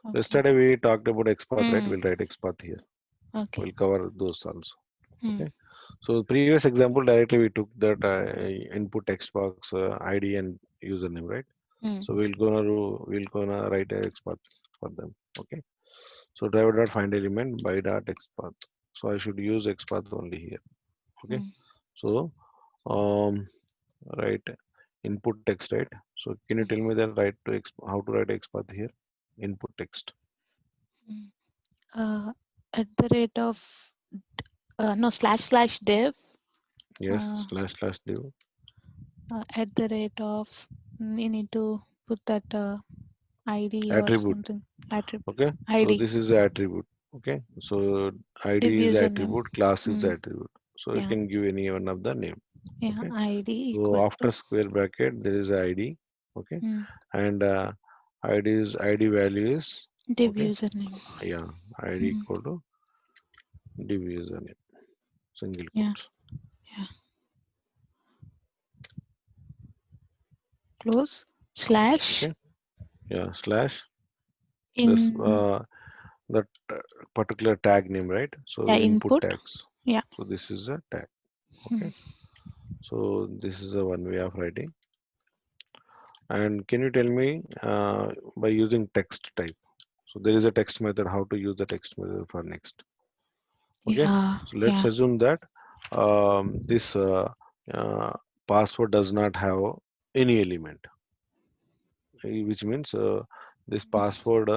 Speaker 2: Okay.
Speaker 1: Yesterday we talked about XPath, right?
Speaker 2: Hmm.
Speaker 1: We'll write XPath here.
Speaker 2: Okay.
Speaker 1: We'll cover those also.
Speaker 2: Hmm.
Speaker 1: Okay. So previous example directly we took that input text box ID and username, right?
Speaker 2: Hmm.
Speaker 1: So we'll gonna write a XPath for them. Okay. So driver dot find element by dot XPath. So I should use XPath only here. Okay.
Speaker 2: Hmm.
Speaker 1: So um write input text, right? So can you tell me that how to write XPath here? Input text.
Speaker 2: Hmm. At the rate of no slash dev
Speaker 1: Yes.
Speaker 2: uh,
Speaker 1: Slash div
Speaker 2: at the rate of you need to put that ID or
Speaker 1: attribute.
Speaker 2: something attribute
Speaker 1: Okay. So
Speaker 2: ID
Speaker 1: this is the attribute. Okay. So
Speaker 2: div
Speaker 1: ID is the
Speaker 2: username.
Speaker 1: attribute, class is the
Speaker 2: Hmm.
Speaker 1: attribute. So you
Speaker 2: Yeah,
Speaker 1: can give any one of the name.
Speaker 2: yeah.
Speaker 1: Okay.
Speaker 2: ID
Speaker 1: So
Speaker 2: equal
Speaker 1: after
Speaker 2: to
Speaker 1: square bracket there is a ID. Okay.
Speaker 2: hmm.
Speaker 1: And ID value is
Speaker 2: Div
Speaker 1: okay.
Speaker 2: username.
Speaker 1: Yeah. ID
Speaker 2: Hmm.
Speaker 1: equal to div username. Single
Speaker 2: Yeah,
Speaker 1: quotes.
Speaker 2: yeah. Close slash
Speaker 1: Okay. Yeah. Slash this
Speaker 2: in
Speaker 1: that particular tag name, right? So
Speaker 2: yeah
Speaker 1: input
Speaker 2: input.
Speaker 1: tags.
Speaker 2: Yeah.
Speaker 1: So this is a tag.
Speaker 2: Hmm.
Speaker 1: Okay. So this is a one way of writing. And can you tell me by using text type? So there is a text method, how to use the text method for next. Okay.
Speaker 2: Yeah,
Speaker 1: So let's
Speaker 2: yeah.
Speaker 1: assume that this uh, password does not have any element, which means this password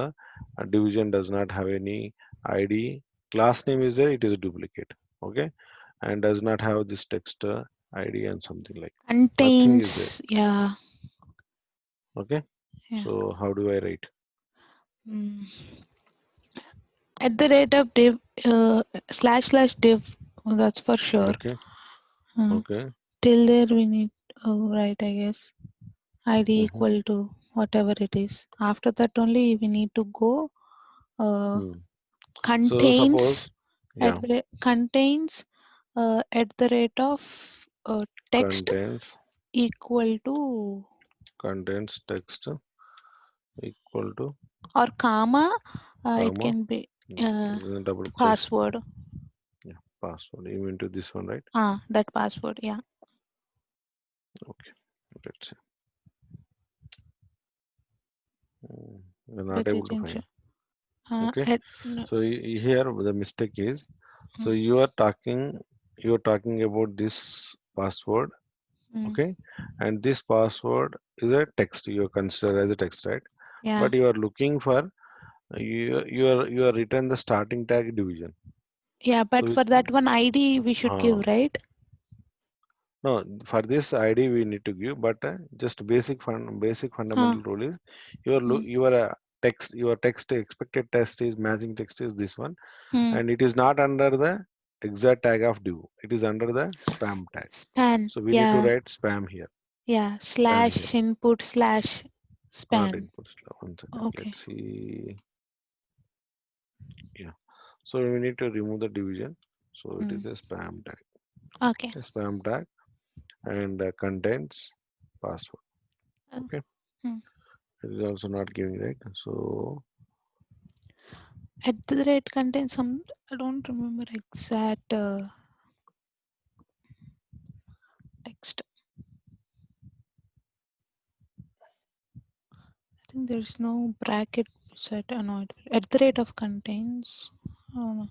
Speaker 1: division does not have any ID. Class name is there, it is a duplicate. Okay. And does not have this text ID and something like nothing is there.
Speaker 2: Contains yeah,
Speaker 1: Okay.
Speaker 2: yeah.
Speaker 1: So how do I write?
Speaker 2: Mm. At the rate of div slash div, that's for sure.
Speaker 1: Okay.
Speaker 2: Uh,
Speaker 1: Okay.
Speaker 2: till there we need right, I guess. ID
Speaker 1: Hmm.
Speaker 2: equal to whatever it is. After that only we need to go
Speaker 1: Hmm. So
Speaker 2: contains
Speaker 1: suppose, yeah,
Speaker 2: contains at the rate of text
Speaker 1: contains
Speaker 2: equal to.
Speaker 1: contains text equal to
Speaker 2: or comma. It
Speaker 1: comma,
Speaker 2: can be
Speaker 1: double quotation.
Speaker 2: password.
Speaker 1: Yeah, password. You mean to this one, right?
Speaker 2: That password. Yeah.
Speaker 1: Okay, let's see. We're not
Speaker 2: But
Speaker 1: able
Speaker 2: it
Speaker 1: to
Speaker 2: didn't
Speaker 1: find.
Speaker 2: show. Uh,
Speaker 1: Okay,
Speaker 2: at, no,
Speaker 1: so here the mistake is, so
Speaker 2: mm,
Speaker 1: you are talking about this password,
Speaker 2: mm,
Speaker 1: okay, and this password is a text, you consider as a text, right?
Speaker 2: yeah.
Speaker 1: But you are looking for you are written the starting tag division.
Speaker 2: Yeah.
Speaker 1: So
Speaker 2: But for that one ID, we should
Speaker 1: uh,
Speaker 2: give, right?
Speaker 1: no, for this ID we need to give, but just basic
Speaker 2: Huh.
Speaker 1: fundamental rule is
Speaker 2: Mm,
Speaker 1: your your text expected text is matching text is this one,
Speaker 2: mm.
Speaker 1: and it is not under the exact tag of div. It is under the spam tag.
Speaker 2: Span.
Speaker 1: So we need to
Speaker 2: Yeah.
Speaker 1: write spam here,
Speaker 2: Yeah.
Speaker 1: spam here,
Speaker 2: Slash input slash
Speaker 1: not
Speaker 2: span.
Speaker 1: input. One second,
Speaker 2: Okay.
Speaker 1: let's see. Yeah. So we need to remove the division. So it is
Speaker 2: Mm.
Speaker 1: a spam tag.
Speaker 2: Okay.
Speaker 1: A spam tag and contains password.
Speaker 2: Uh,
Speaker 1: Okay.
Speaker 2: mm.
Speaker 1: It is also not giving right. So
Speaker 2: At the rate contains some. I don't remember exact text. I think there's no bracket beside. No, at the rate of contains. Oh no.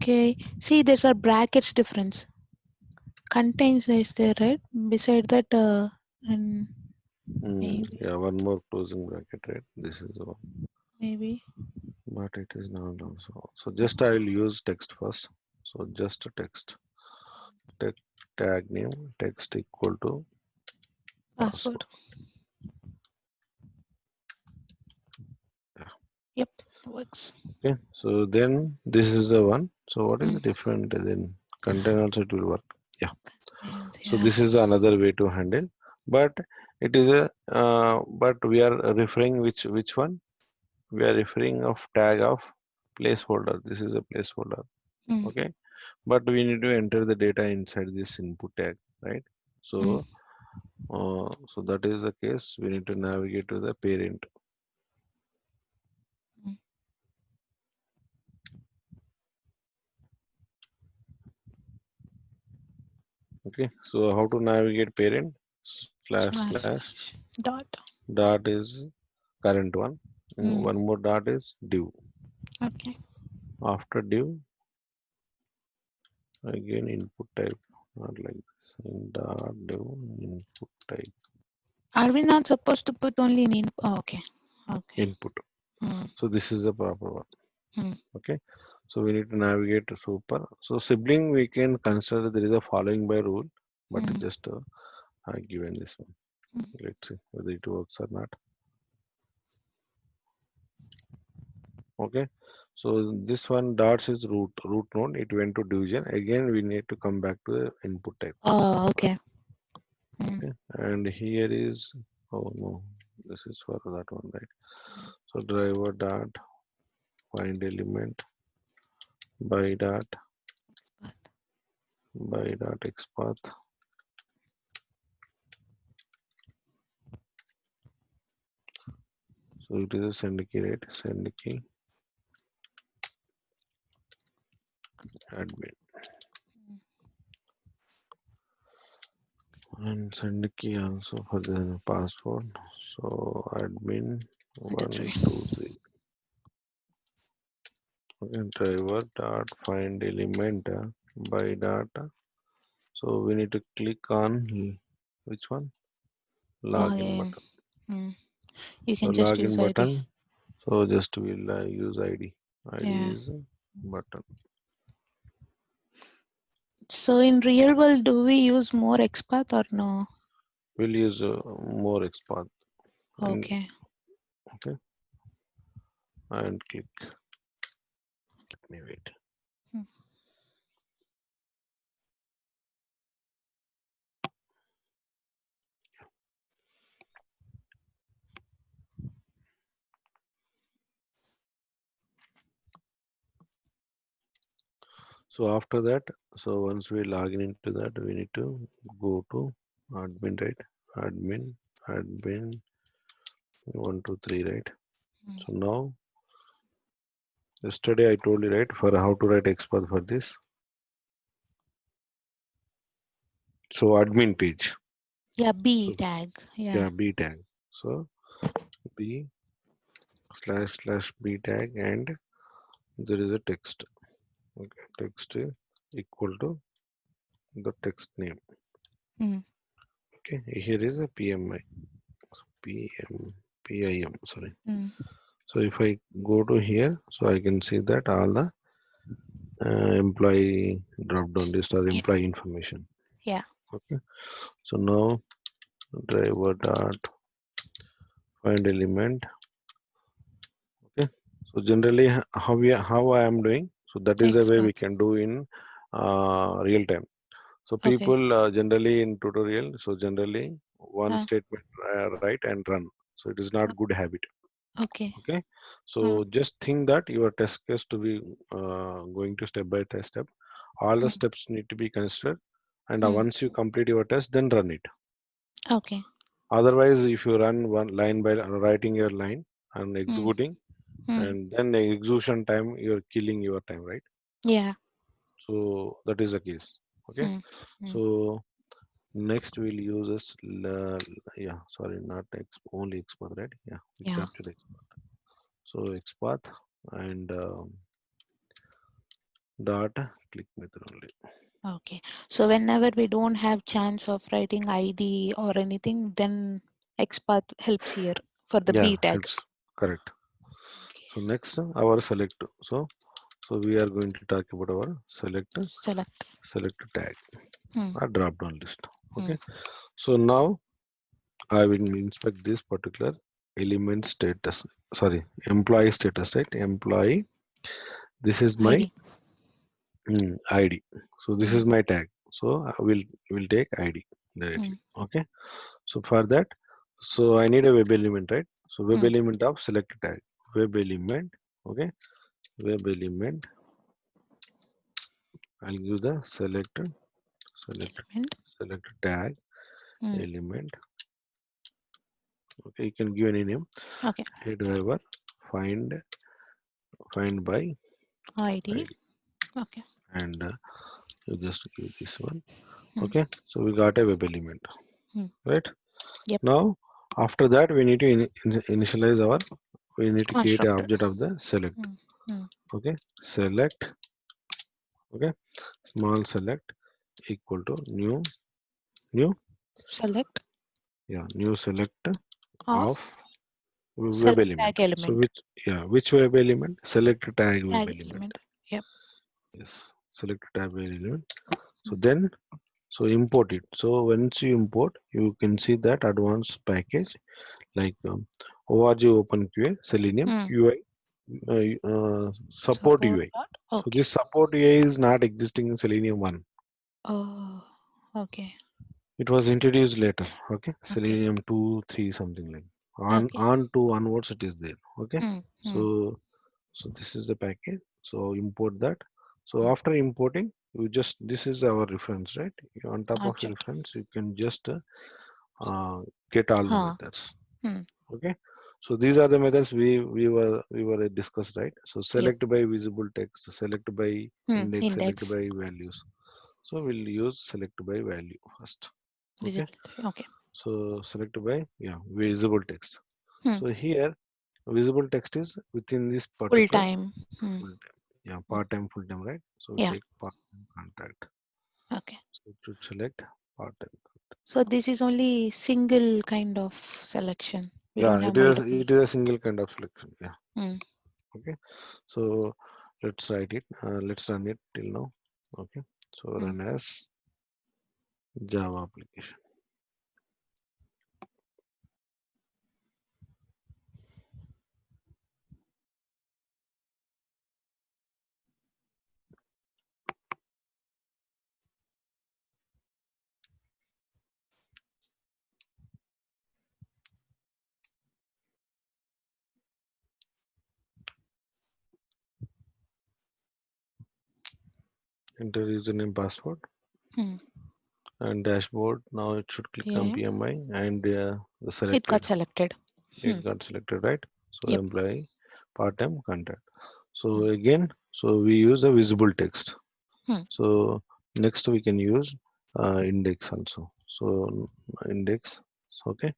Speaker 2: Okay. See, there's a brackets difference. Contains is there, right? Beside that, and maybe,
Speaker 1: yeah, one more closing bracket, right? This is the one,
Speaker 2: maybe
Speaker 1: but it is not also. So just I will use text first. So just a text. Tag, tag name text equal to
Speaker 2: password.
Speaker 1: password. Yeah.
Speaker 2: Yep, works.
Speaker 1: Okay. So then this is the one. So what is the
Speaker 2: Mm.
Speaker 1: different then content also it will work. Yeah.
Speaker 2: Contains,
Speaker 1: So
Speaker 2: yeah.
Speaker 1: this is another way to handle, but it is a but we are referring which one? We are referring of tag of placeholder. This is a placeholder.
Speaker 2: Mm.
Speaker 1: Okay. But we need to enter the data inside this input tag, right?
Speaker 2: Mm.
Speaker 1: So so that is the case. We need to navigate to the parent.
Speaker 2: Mm.
Speaker 1: Okay. So how to navigate parent? Slash
Speaker 2: Slash
Speaker 1: slash
Speaker 2: slash dot.
Speaker 1: dot is current one.
Speaker 2: Mm.
Speaker 1: One more dot is div.
Speaker 2: Okay.
Speaker 1: After div, again input type, not like this. In dot div input type
Speaker 2: Are we not supposed to put only in? Oh, okay. Okay.
Speaker 1: input.
Speaker 2: Mm.
Speaker 1: So this is the proper one.
Speaker 2: Mm.
Speaker 1: Okay. So we need to navigate to super. So sibling we can consider there is a following by rule, but
Speaker 2: Mm.
Speaker 1: just given this one.
Speaker 2: Mm.
Speaker 1: Let's see whether it works or not. Okay. So this one dots is root node. It went to division. Again, we need to come back to the input type.
Speaker 2: Oh, okay. Mm.
Speaker 1: Okay. And here is, oh no, this is for that one, right? So driver dot find element by dot xpath. So it is a send key, right? Send key admin and send key also for the password. So admin
Speaker 2: One, two, three.
Speaker 1: 123. Okay, driver dot find element by data. So we need to click on which one? Login
Speaker 2: Login.
Speaker 1: button.
Speaker 2: Mm. You
Speaker 1: So
Speaker 2: can just use
Speaker 1: login
Speaker 2: ID.
Speaker 1: button. So just we'll use ID. ID
Speaker 2: Yeah.
Speaker 1: is button.
Speaker 2: So in real world, do we use more XPath or no?
Speaker 1: We'll use more XPath and
Speaker 2: Okay.
Speaker 1: okay and click. Let me wait.
Speaker 2: Mm.
Speaker 1: So after that, so once we log in into that, we need to go to admin, right? admin 1 2 3, right?
Speaker 2: Mm.
Speaker 1: So now yesterday I told you, right, for how to write XPath for this. So admin page.
Speaker 2: Yeah, B
Speaker 1: So
Speaker 2: tag. Yeah.
Speaker 1: yeah, B tag. So B // B tag, and there is a text. Okay, text is equal to the text name.
Speaker 2: Mm.
Speaker 1: Okay, here is a PMI, PIM, sorry.
Speaker 2: Mm.
Speaker 1: So if I go to here, so I can see that all the employee drop down list or
Speaker 2: Yeah.
Speaker 1: employee information.
Speaker 2: Yeah.
Speaker 1: Okay, so now driver dot find element. Okay, so generally how I am doing, so that is the way we
Speaker 2: XPath.
Speaker 1: can do in real time. So
Speaker 2: Okay.
Speaker 1: people generally in tutorial, so generally one
Speaker 2: Uh,
Speaker 1: statement write and run. So it is not good habit.
Speaker 2: okay.
Speaker 1: Okay,
Speaker 2: Mm.
Speaker 1: so just think that your test case to be going to step by step. All the
Speaker 2: Mm.
Speaker 1: steps need to be considered, and
Speaker 2: Mm.
Speaker 1: once you complete your test, then run it.
Speaker 2: Okay.
Speaker 1: Otherwise, if you run one line by writing your line and
Speaker 2: Mm.
Speaker 1: executing,
Speaker 2: Mm.
Speaker 1: and then the execution time, you're killing your time, right?
Speaker 2: Yeah.
Speaker 1: So that is the case. Okay,
Speaker 2: Mm. Mm.
Speaker 1: so next we'll use this. Yeah, sorry, not only XPath, right? Yeah, we
Speaker 2: Yeah.
Speaker 1: capture XPath. So XPath and dot click method only.
Speaker 2: Okay. So whenever we don't have chance of writing ID or anything, then XPath helps here for the
Speaker 1: Yeah,
Speaker 2: B tag.
Speaker 1: helps. Correct.
Speaker 2: Okay.
Speaker 1: So next our select. So we are going to talk about our
Speaker 2: Select.
Speaker 1: select tag
Speaker 2: Hmm.
Speaker 1: or drop down list.
Speaker 2: Hmm.
Speaker 1: Okay. So now I will inspect this particular element status. Sorry, employee status, right? Employee. This is my
Speaker 2: ID.
Speaker 1: ID. So this
Speaker 2: Hmm.
Speaker 1: is my tag. So I will take ID
Speaker 2: Hmm.
Speaker 1: directly. Okay. So for that, so I need a web element, right? So web
Speaker 2: Hmm.
Speaker 1: element of select tag. Web element. Okay. Web element. I'll give the select
Speaker 2: Element.
Speaker 1: select tag
Speaker 2: Hmm.
Speaker 1: element. Okay. You can give any name.
Speaker 2: Okay.
Speaker 1: Hey driver. Find by
Speaker 2: ID.
Speaker 1: ID.
Speaker 2: Okay.
Speaker 1: And you just give this one.
Speaker 2: Hmm.
Speaker 1: Okay. So we got a web element,
Speaker 2: Hmm.
Speaker 1: right?
Speaker 2: Yep.
Speaker 1: Now after that we need to initialize our. We need to create an
Speaker 2: Constructor.
Speaker 1: object of the select.
Speaker 2: Hmm. Hmm.
Speaker 1: Okay. Select. Okay. Small select equal to new
Speaker 2: Select
Speaker 1: yeah new select of
Speaker 2: of
Speaker 1: web
Speaker 2: select
Speaker 1: element.
Speaker 2: tag
Speaker 1: So
Speaker 2: element.
Speaker 1: which web element? Select tag web
Speaker 2: Tag
Speaker 1: element.
Speaker 2: element. Yep.
Speaker 1: Yes, select tag web element. So
Speaker 2: Hmm.
Speaker 1: then import it. So once you import, you can see that advanced package like org OpenQA Selenium
Speaker 2: Hmm.
Speaker 1: UI support
Speaker 2: Support
Speaker 1: UI.
Speaker 2: dot.
Speaker 1: So
Speaker 2: Okay.
Speaker 1: this support UI is not existing in Selenium 1.
Speaker 2: Oh. Okay.
Speaker 1: It was introduced later. Okay,
Speaker 2: Okay.
Speaker 1: Selenium 2, 3, something like
Speaker 2: Okay.
Speaker 1: on to onwards it is there. Okay,
Speaker 2: Hmm. Hmm.
Speaker 1: so this is the package. So import that. So
Speaker 2: Hmm.
Speaker 1: after importing, you just this is our reference, right? On top of your
Speaker 2: Object.
Speaker 1: reference, you can just get all the
Speaker 2: Huh.
Speaker 1: methods.
Speaker 2: Hmm.
Speaker 1: Okay, so these are the methods we were discussed, right? So
Speaker 2: Yep.
Speaker 1: select by visible text, select by
Speaker 2: Hmm.
Speaker 1: index, select
Speaker 2: Index.
Speaker 1: by values. So we'll use select by value first. Okay,
Speaker 2: Visibility. Okay.
Speaker 1: so select by visible text.
Speaker 2: Hmm.
Speaker 1: So here visible text is within this
Speaker 2: Full
Speaker 1: particular
Speaker 2: time. Hmm.
Speaker 1: full time. Yeah,
Speaker 2: Hmm.
Speaker 1: part time, full time, right? So we
Speaker 2: Yeah.
Speaker 1: take part time contract.
Speaker 2: Okay.
Speaker 1: So to select part time.
Speaker 2: So this is only single kind of selection. We
Speaker 1: Yeah,
Speaker 2: don't have multiple.
Speaker 1: it is a single kind of selection. Yeah.
Speaker 2: Hmm.
Speaker 1: Okay. So let's write it. Let's run it till now. Okay. So
Speaker 2: Hmm.
Speaker 1: run as Java application. Enter username password.
Speaker 2: Hmm.
Speaker 1: and dashboard. Now it should click on
Speaker 2: Yeah,
Speaker 1: PMI and the
Speaker 2: it got
Speaker 1: selected.
Speaker 2: selected. Hmm.
Speaker 1: It got selected, right? So
Speaker 2: Yep.
Speaker 1: employee part-time contact.
Speaker 2: Hmm.
Speaker 1: So again, so we use a visible text.
Speaker 2: Hmm.
Speaker 1: So next we can use index also. So index, okay.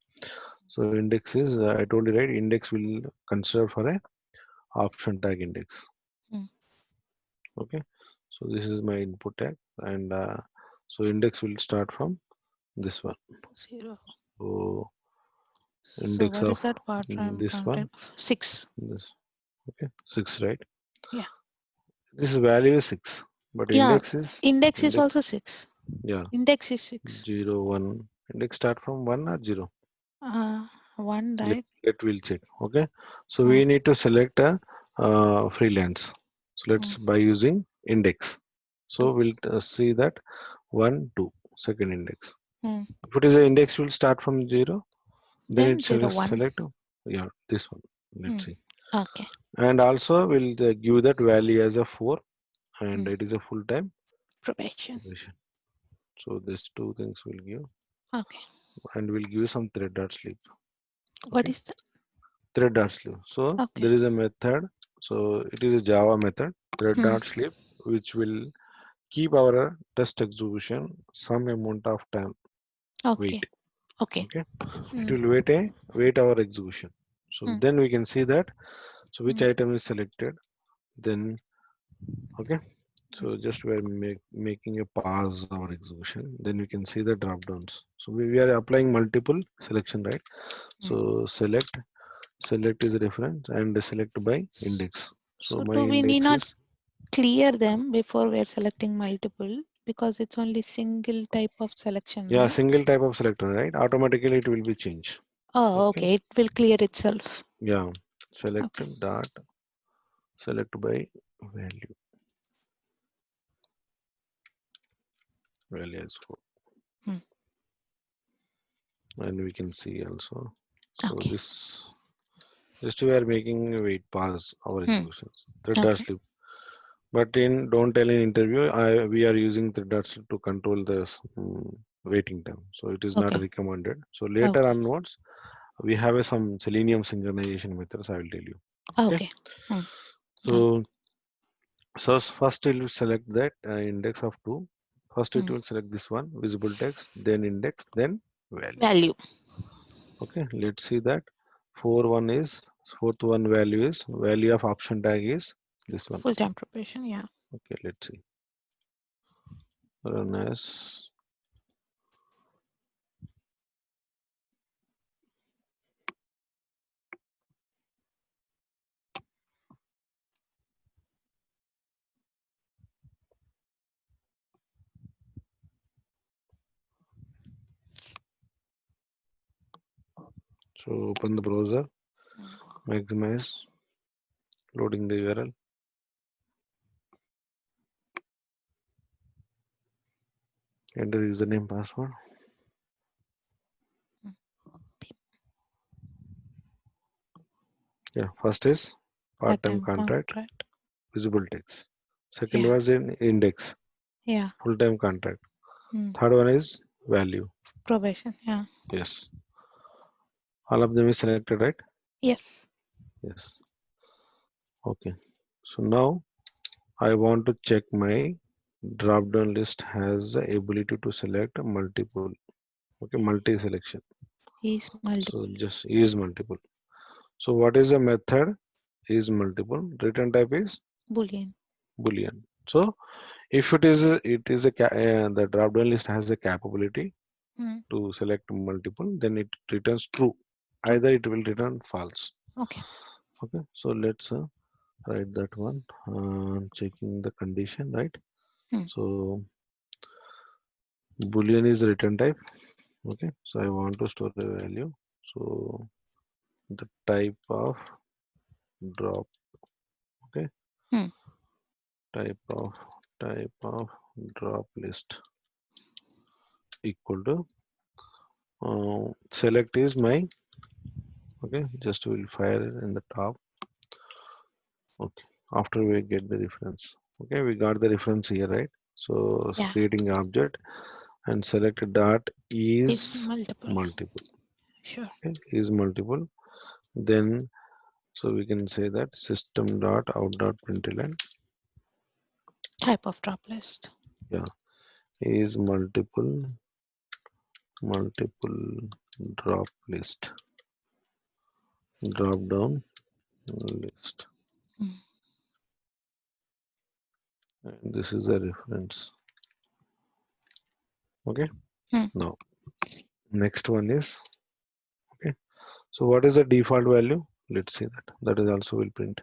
Speaker 1: So index is I told you right. Index will consider for a option tag index.
Speaker 2: Hmm.
Speaker 1: Okay. So this is my input tag, and so index will start from this one.
Speaker 2: Zero.
Speaker 1: So
Speaker 2: So
Speaker 1: index
Speaker 2: what
Speaker 1: of
Speaker 2: is that part-time
Speaker 1: this one,
Speaker 2: content? 6.
Speaker 1: this, okay, 6, right?
Speaker 2: Yeah.
Speaker 1: This value is 6, but
Speaker 2: Yeah.
Speaker 1: index is
Speaker 2: Index is
Speaker 1: index,
Speaker 2: also 6.
Speaker 1: yeah,
Speaker 2: Index is 6.
Speaker 1: 0, 1. Index start from 1 or 0.
Speaker 2: 1,
Speaker 1: Let,
Speaker 2: right?
Speaker 1: let we'll check. Okay, so
Speaker 2: Uh,
Speaker 1: we need to select a freelance. So
Speaker 2: mm,
Speaker 1: let's by using index. So
Speaker 2: 2.
Speaker 1: we'll see that 1, 2, second index.
Speaker 2: Mm.
Speaker 1: If it is an index, will start from 0. Then
Speaker 2: Then
Speaker 1: it
Speaker 2: 0, 1.
Speaker 1: select, yeah, this one. Let's
Speaker 2: Mm.
Speaker 1: see.
Speaker 2: Okay.
Speaker 1: And also we'll give that value as a 4, and
Speaker 2: Mm.
Speaker 1: it is a full time
Speaker 2: Probation.
Speaker 1: position. So these two things will give,
Speaker 2: Okay.
Speaker 1: and we'll give some thread dot sleep.
Speaker 2: What
Speaker 1: Okay,
Speaker 2: is that?
Speaker 1: thread dot sleep. So
Speaker 2: Okay.
Speaker 1: there is a method. So it is a Java method, thread
Speaker 2: Hmm.
Speaker 1: dot sleep, which will keep our test execution some amount of time wait.
Speaker 2: Okay. Okay.
Speaker 1: Okay, it
Speaker 2: Mm.
Speaker 1: will wait our execution. So
Speaker 2: Mm.
Speaker 1: then we can see that. So which
Speaker 2: Mm.
Speaker 1: item is selected. Then okay.
Speaker 2: Mm.
Speaker 1: So just we're making a pause our execution. Then we can see the drop downs. So we are applying multiple selection, right?
Speaker 2: Mm.
Speaker 1: So select is a reference and select by index. So
Speaker 2: So
Speaker 1: my
Speaker 2: do we need
Speaker 1: index
Speaker 2: not
Speaker 1: is,
Speaker 2: clear them before we're selecting multiple because it's only single type of selection,
Speaker 1: yeah,
Speaker 2: right?
Speaker 1: single type of selector, right? Automatically it will be changed.
Speaker 2: Oh,
Speaker 1: Okay.
Speaker 2: okay. It will clear itself.
Speaker 1: Yeah. Select
Speaker 2: Okay.
Speaker 1: dot select by value. Value is 4.
Speaker 2: Mm.
Speaker 1: And we can see also. So
Speaker 2: Okay.
Speaker 1: this just we are making a wait pause our
Speaker 2: Hmm.
Speaker 1: execution. Thread dot
Speaker 2: Okay.
Speaker 1: sleep. But in don't tell in interview, we are using thread dot sleep to control this waiting time. So it is not
Speaker 2: Okay.
Speaker 1: recommended. So later
Speaker 2: Okay.
Speaker 1: onwards, we have some Selenium synchronization methods. I will tell you. Okay.
Speaker 2: Okay. Hmm. Okay.
Speaker 1: So first it will select that index of 2. First it
Speaker 2: Hmm.
Speaker 1: will select this one visible text, then index, then value.
Speaker 2: Value.
Speaker 1: Okay. Let's see that 4 1 is fourth one value of option tag is this one.
Speaker 2: Full time preparation. Yeah.
Speaker 1: Okay. Let's see. Run as. So open the browser,
Speaker 2: Hmm.
Speaker 1: maximize, loading the URL. Enter username password.
Speaker 2: Hmm.
Speaker 1: Yeah, first is
Speaker 2: Part
Speaker 1: part-time
Speaker 2: time
Speaker 1: contract,
Speaker 2: contract.
Speaker 1: visible text. Second
Speaker 2: Yeah.
Speaker 1: was in index,
Speaker 2: Yeah.
Speaker 1: full-time contract.
Speaker 2: Hmm.
Speaker 1: Third one is value.
Speaker 2: Probation. Yeah.
Speaker 1: Yes, all of them is selected, right?
Speaker 2: Yes.
Speaker 1: Yes. Okay. So now I want to check my drop-down list has the ability to select multiple. Okay, multi-selection.
Speaker 2: Is
Speaker 1: So
Speaker 2: multiple.
Speaker 1: just is multiple. So what is the method? Is multiple. Return type is
Speaker 2: Boolean.
Speaker 1: Boolean. So if the drop down list has a capability
Speaker 2: Hmm.
Speaker 1: to select multiple, then it returns true.
Speaker 2: True.
Speaker 1: Either it will return false.
Speaker 2: Okay.
Speaker 1: Okay, so let's write that one. Checking the condition, right?
Speaker 2: Hmm.
Speaker 1: So Boolean is return type. Okay, so I want to store a value. So the type of drop. Okay,
Speaker 2: Hmm.
Speaker 1: type of type of drop list equal to select is my. Okay, just we'll fire it in the top. Okay, after we get the reference. Okay, we got the reference here, right? So
Speaker 2: Yeah.
Speaker 1: creating object and select dot
Speaker 2: Is
Speaker 1: is
Speaker 2: multiple.
Speaker 1: multiple.
Speaker 2: Sure.
Speaker 1: Okay, is multiple. Then so we can say that system dot out dot println,
Speaker 2: Type of drop list.
Speaker 1: yeah, is multiple drop list, drop down list,
Speaker 2: Mm.
Speaker 1: and this is a reference. Okay,
Speaker 2: Mm.
Speaker 1: now next one is, okay, so what is the default value? Let's see that. That is also will print.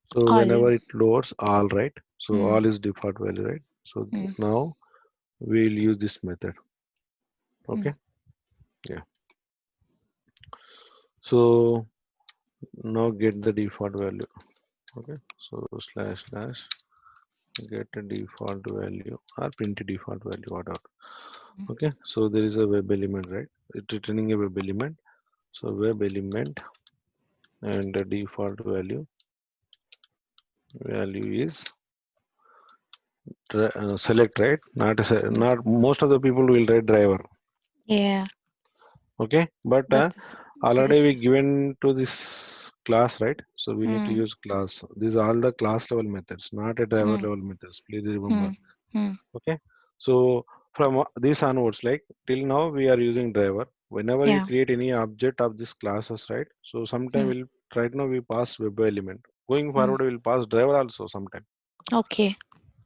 Speaker 1: So
Speaker 2: All.
Speaker 1: whenever it loads all, right? So
Speaker 2: Mm.
Speaker 1: all is default value, right? So
Speaker 2: Mm.
Speaker 1: now we'll use this method.
Speaker 2: Mm.
Speaker 1: Okay, yeah. So now get the default value. Okay, so slash slash get a default value or print a default value, whatever.
Speaker 2: Mm.
Speaker 1: Okay, so there is a web element, right? It's returning a web element. So web element and the default value is select, right? Not a,
Speaker 2: Mm.
Speaker 1: not most of the people will write driver.
Speaker 2: Yeah,
Speaker 1: Okay, but
Speaker 2: but
Speaker 1: already
Speaker 2: this.
Speaker 1: we given to this class, right? So we need to
Speaker 2: Mm.
Speaker 1: use class. These are all the class level methods, not a driver
Speaker 2: Mm.
Speaker 1: level methods. Please remember.
Speaker 2: Mm. Mm.
Speaker 1: Okay, so from this onwards, like till now we are using driver. Whenever you
Speaker 2: Yeah.
Speaker 1: create any object of this classes, right? So sometime
Speaker 2: Mm.
Speaker 1: we'll right now we pass web element. Going
Speaker 2: Mm.
Speaker 1: forward, we'll pass driver also sometime.
Speaker 2: Okay.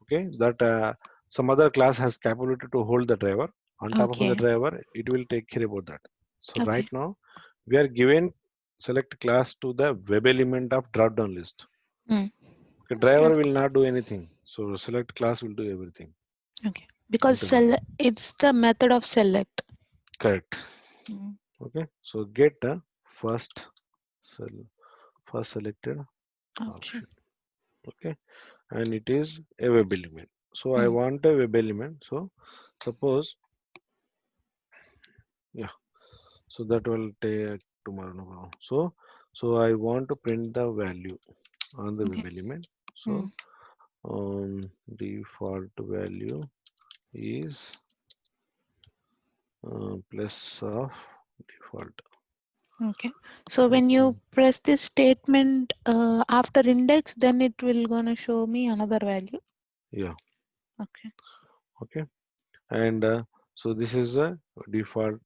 Speaker 1: Okay, that some other class has capability to hold the driver. On top of the
Speaker 2: Okay.
Speaker 1: driver, it will take care about that. So right
Speaker 2: Okay.
Speaker 1: now we are given select class to the web element of dropdown list.
Speaker 2: Mm.
Speaker 1: Okay, driver
Speaker 2: Okay.
Speaker 1: will not do anything, so select class will do everything
Speaker 2: Okay. Because
Speaker 1: until now.
Speaker 2: it's the method of select.
Speaker 1: Correct.
Speaker 2: Mm.
Speaker 1: Okay, so get the first cell, first selected
Speaker 2: Option.
Speaker 1: option. Okay, and it is a web element. So I
Speaker 2: Mm.
Speaker 1: want a web element. So suppose, yeah, so that will take tomorrow. No problem. So I want to print the value on the web
Speaker 2: Okay.
Speaker 1: element. So
Speaker 2: Mm.
Speaker 1: default value is plus of default.
Speaker 2: Okay. So when
Speaker 1: Okay.
Speaker 2: you press this statement after index, then it will gonna show me another value.
Speaker 1: Yeah.
Speaker 2: Okay.
Speaker 1: Okay. And so this is a default,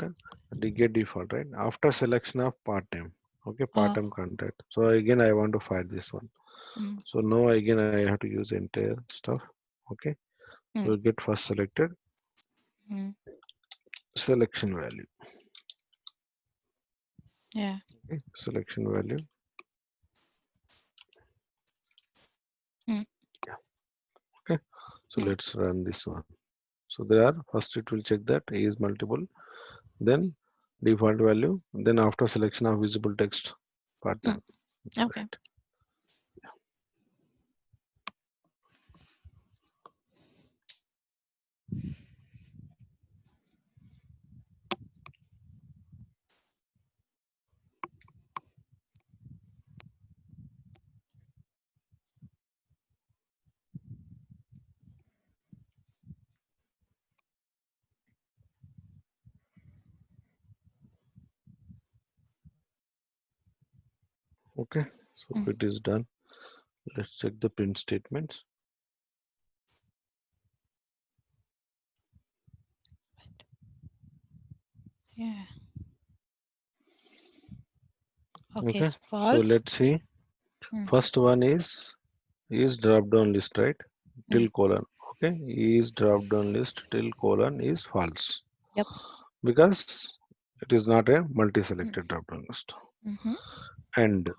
Speaker 1: the get default, right? After selection of part-time. Okay,
Speaker 2: Uh,
Speaker 1: part-time contact. So again, I want to fire this one.
Speaker 2: mm.
Speaker 1: So now again, I have to use entire stuff. Okay.
Speaker 2: Mm.
Speaker 1: So get first selected
Speaker 2: Mm.
Speaker 1: selection value.
Speaker 2: Yeah.
Speaker 1: Okay. Selection value.
Speaker 2: Mm.
Speaker 1: Yeah. Okay. So
Speaker 2: Mm.
Speaker 1: let's run this one. So there are first it will check that is multiple, then default value, then after selection of visible text
Speaker 2: Mm.
Speaker 1: part-time.
Speaker 2: Okay.
Speaker 1: Right. Okay. So
Speaker 2: Mm.
Speaker 1: it is done. Let's check the print statements.
Speaker 2: Yeah. Okay.
Speaker 1: Okay.
Speaker 2: It's
Speaker 1: So
Speaker 2: false.
Speaker 1: let's see.
Speaker 2: Mm.
Speaker 1: First one is drop down list, right? Till
Speaker 2: Mm.
Speaker 1: colon. Okay. Is drop down list till colon is false
Speaker 2: Yep.
Speaker 1: because it is not a
Speaker 2: Mm.
Speaker 1: multi-selected drop down list.
Speaker 2: Mm-hmm.
Speaker 1: And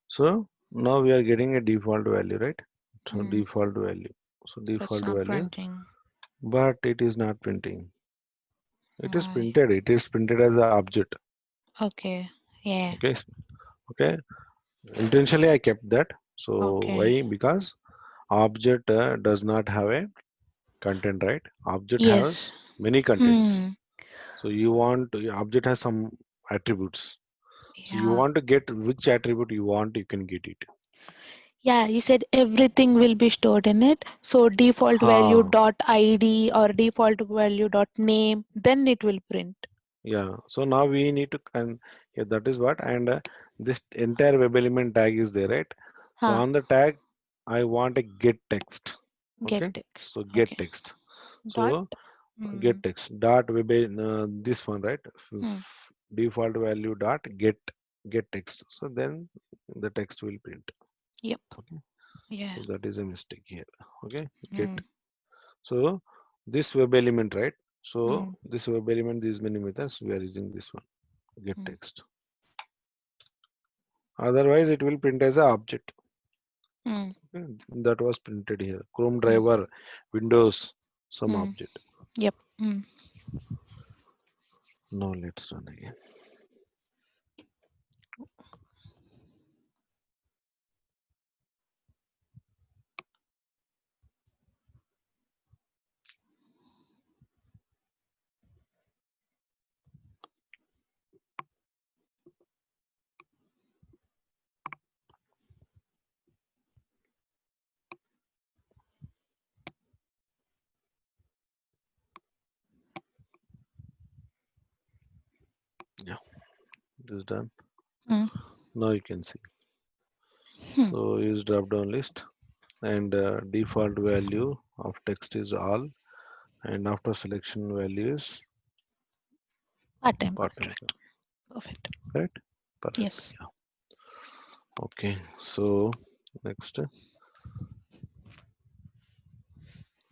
Speaker 1: so now we are getting a default value, right? So
Speaker 2: Mm.
Speaker 1: default value. So
Speaker 2: That's
Speaker 1: default
Speaker 2: not
Speaker 1: value,
Speaker 2: printing.
Speaker 1: but it is not printing. It is
Speaker 2: Why?
Speaker 1: printed. It is printed as an object.
Speaker 2: Okay. Yeah.
Speaker 1: Okay. Okay. Intentionally, I kept that. So
Speaker 2: Okay.
Speaker 1: why? Because object does not have a content, right? Object
Speaker 2: Yes.
Speaker 1: has many contents.
Speaker 2: Hmm.
Speaker 1: So you want object has some attributes. So you
Speaker 2: Yeah.
Speaker 1: want to get which attribute you want, you can get it.
Speaker 2: Yeah, you said everything will be stored in it. So default value
Speaker 1: Ha,
Speaker 2: dot ID or default value dot name, then it will print.
Speaker 1: yeah. So now we need to yeah, that is what, and this entire web element tag is there, right? So
Speaker 2: Huh.
Speaker 1: on the tag, I want a get text.
Speaker 2: Get
Speaker 1: Okay.
Speaker 2: text.
Speaker 1: So get
Speaker 2: Okay.
Speaker 1: text.
Speaker 2: Dot.
Speaker 1: So get
Speaker 2: Hmm.
Speaker 1: text dot this one, right?
Speaker 2: Hmm.
Speaker 1: Default value dot get text. So then the text will print.
Speaker 2: Yep.
Speaker 1: Okay.
Speaker 2: Yeah.
Speaker 1: So that is a mistake here. Okay. Get.
Speaker 2: Hmm.
Speaker 1: So this web element, right? So
Speaker 2: Hmm.
Speaker 1: this web element, these many methods, we are using this one, get
Speaker 2: Hmm.
Speaker 1: text. Otherwise, it will print as a object.
Speaker 2: Hmm.
Speaker 1: Okay. That was printed here. Chrome
Speaker 2: Hmm.
Speaker 1: driver, Windows, some
Speaker 2: Hmm.
Speaker 1: object.
Speaker 2: Yep. Hmm.
Speaker 1: Now let's run again. Yeah, this is done.
Speaker 2: Hmm.
Speaker 1: Now you can see.
Speaker 2: Hmm.
Speaker 1: So use drop down list and default value of text is all, and after selection value is
Speaker 2: Part-time
Speaker 1: part-time.
Speaker 2: contract. Perfect.
Speaker 1: Correct? Perfect.
Speaker 2: Yes.
Speaker 1: Yeah. Okay. So next,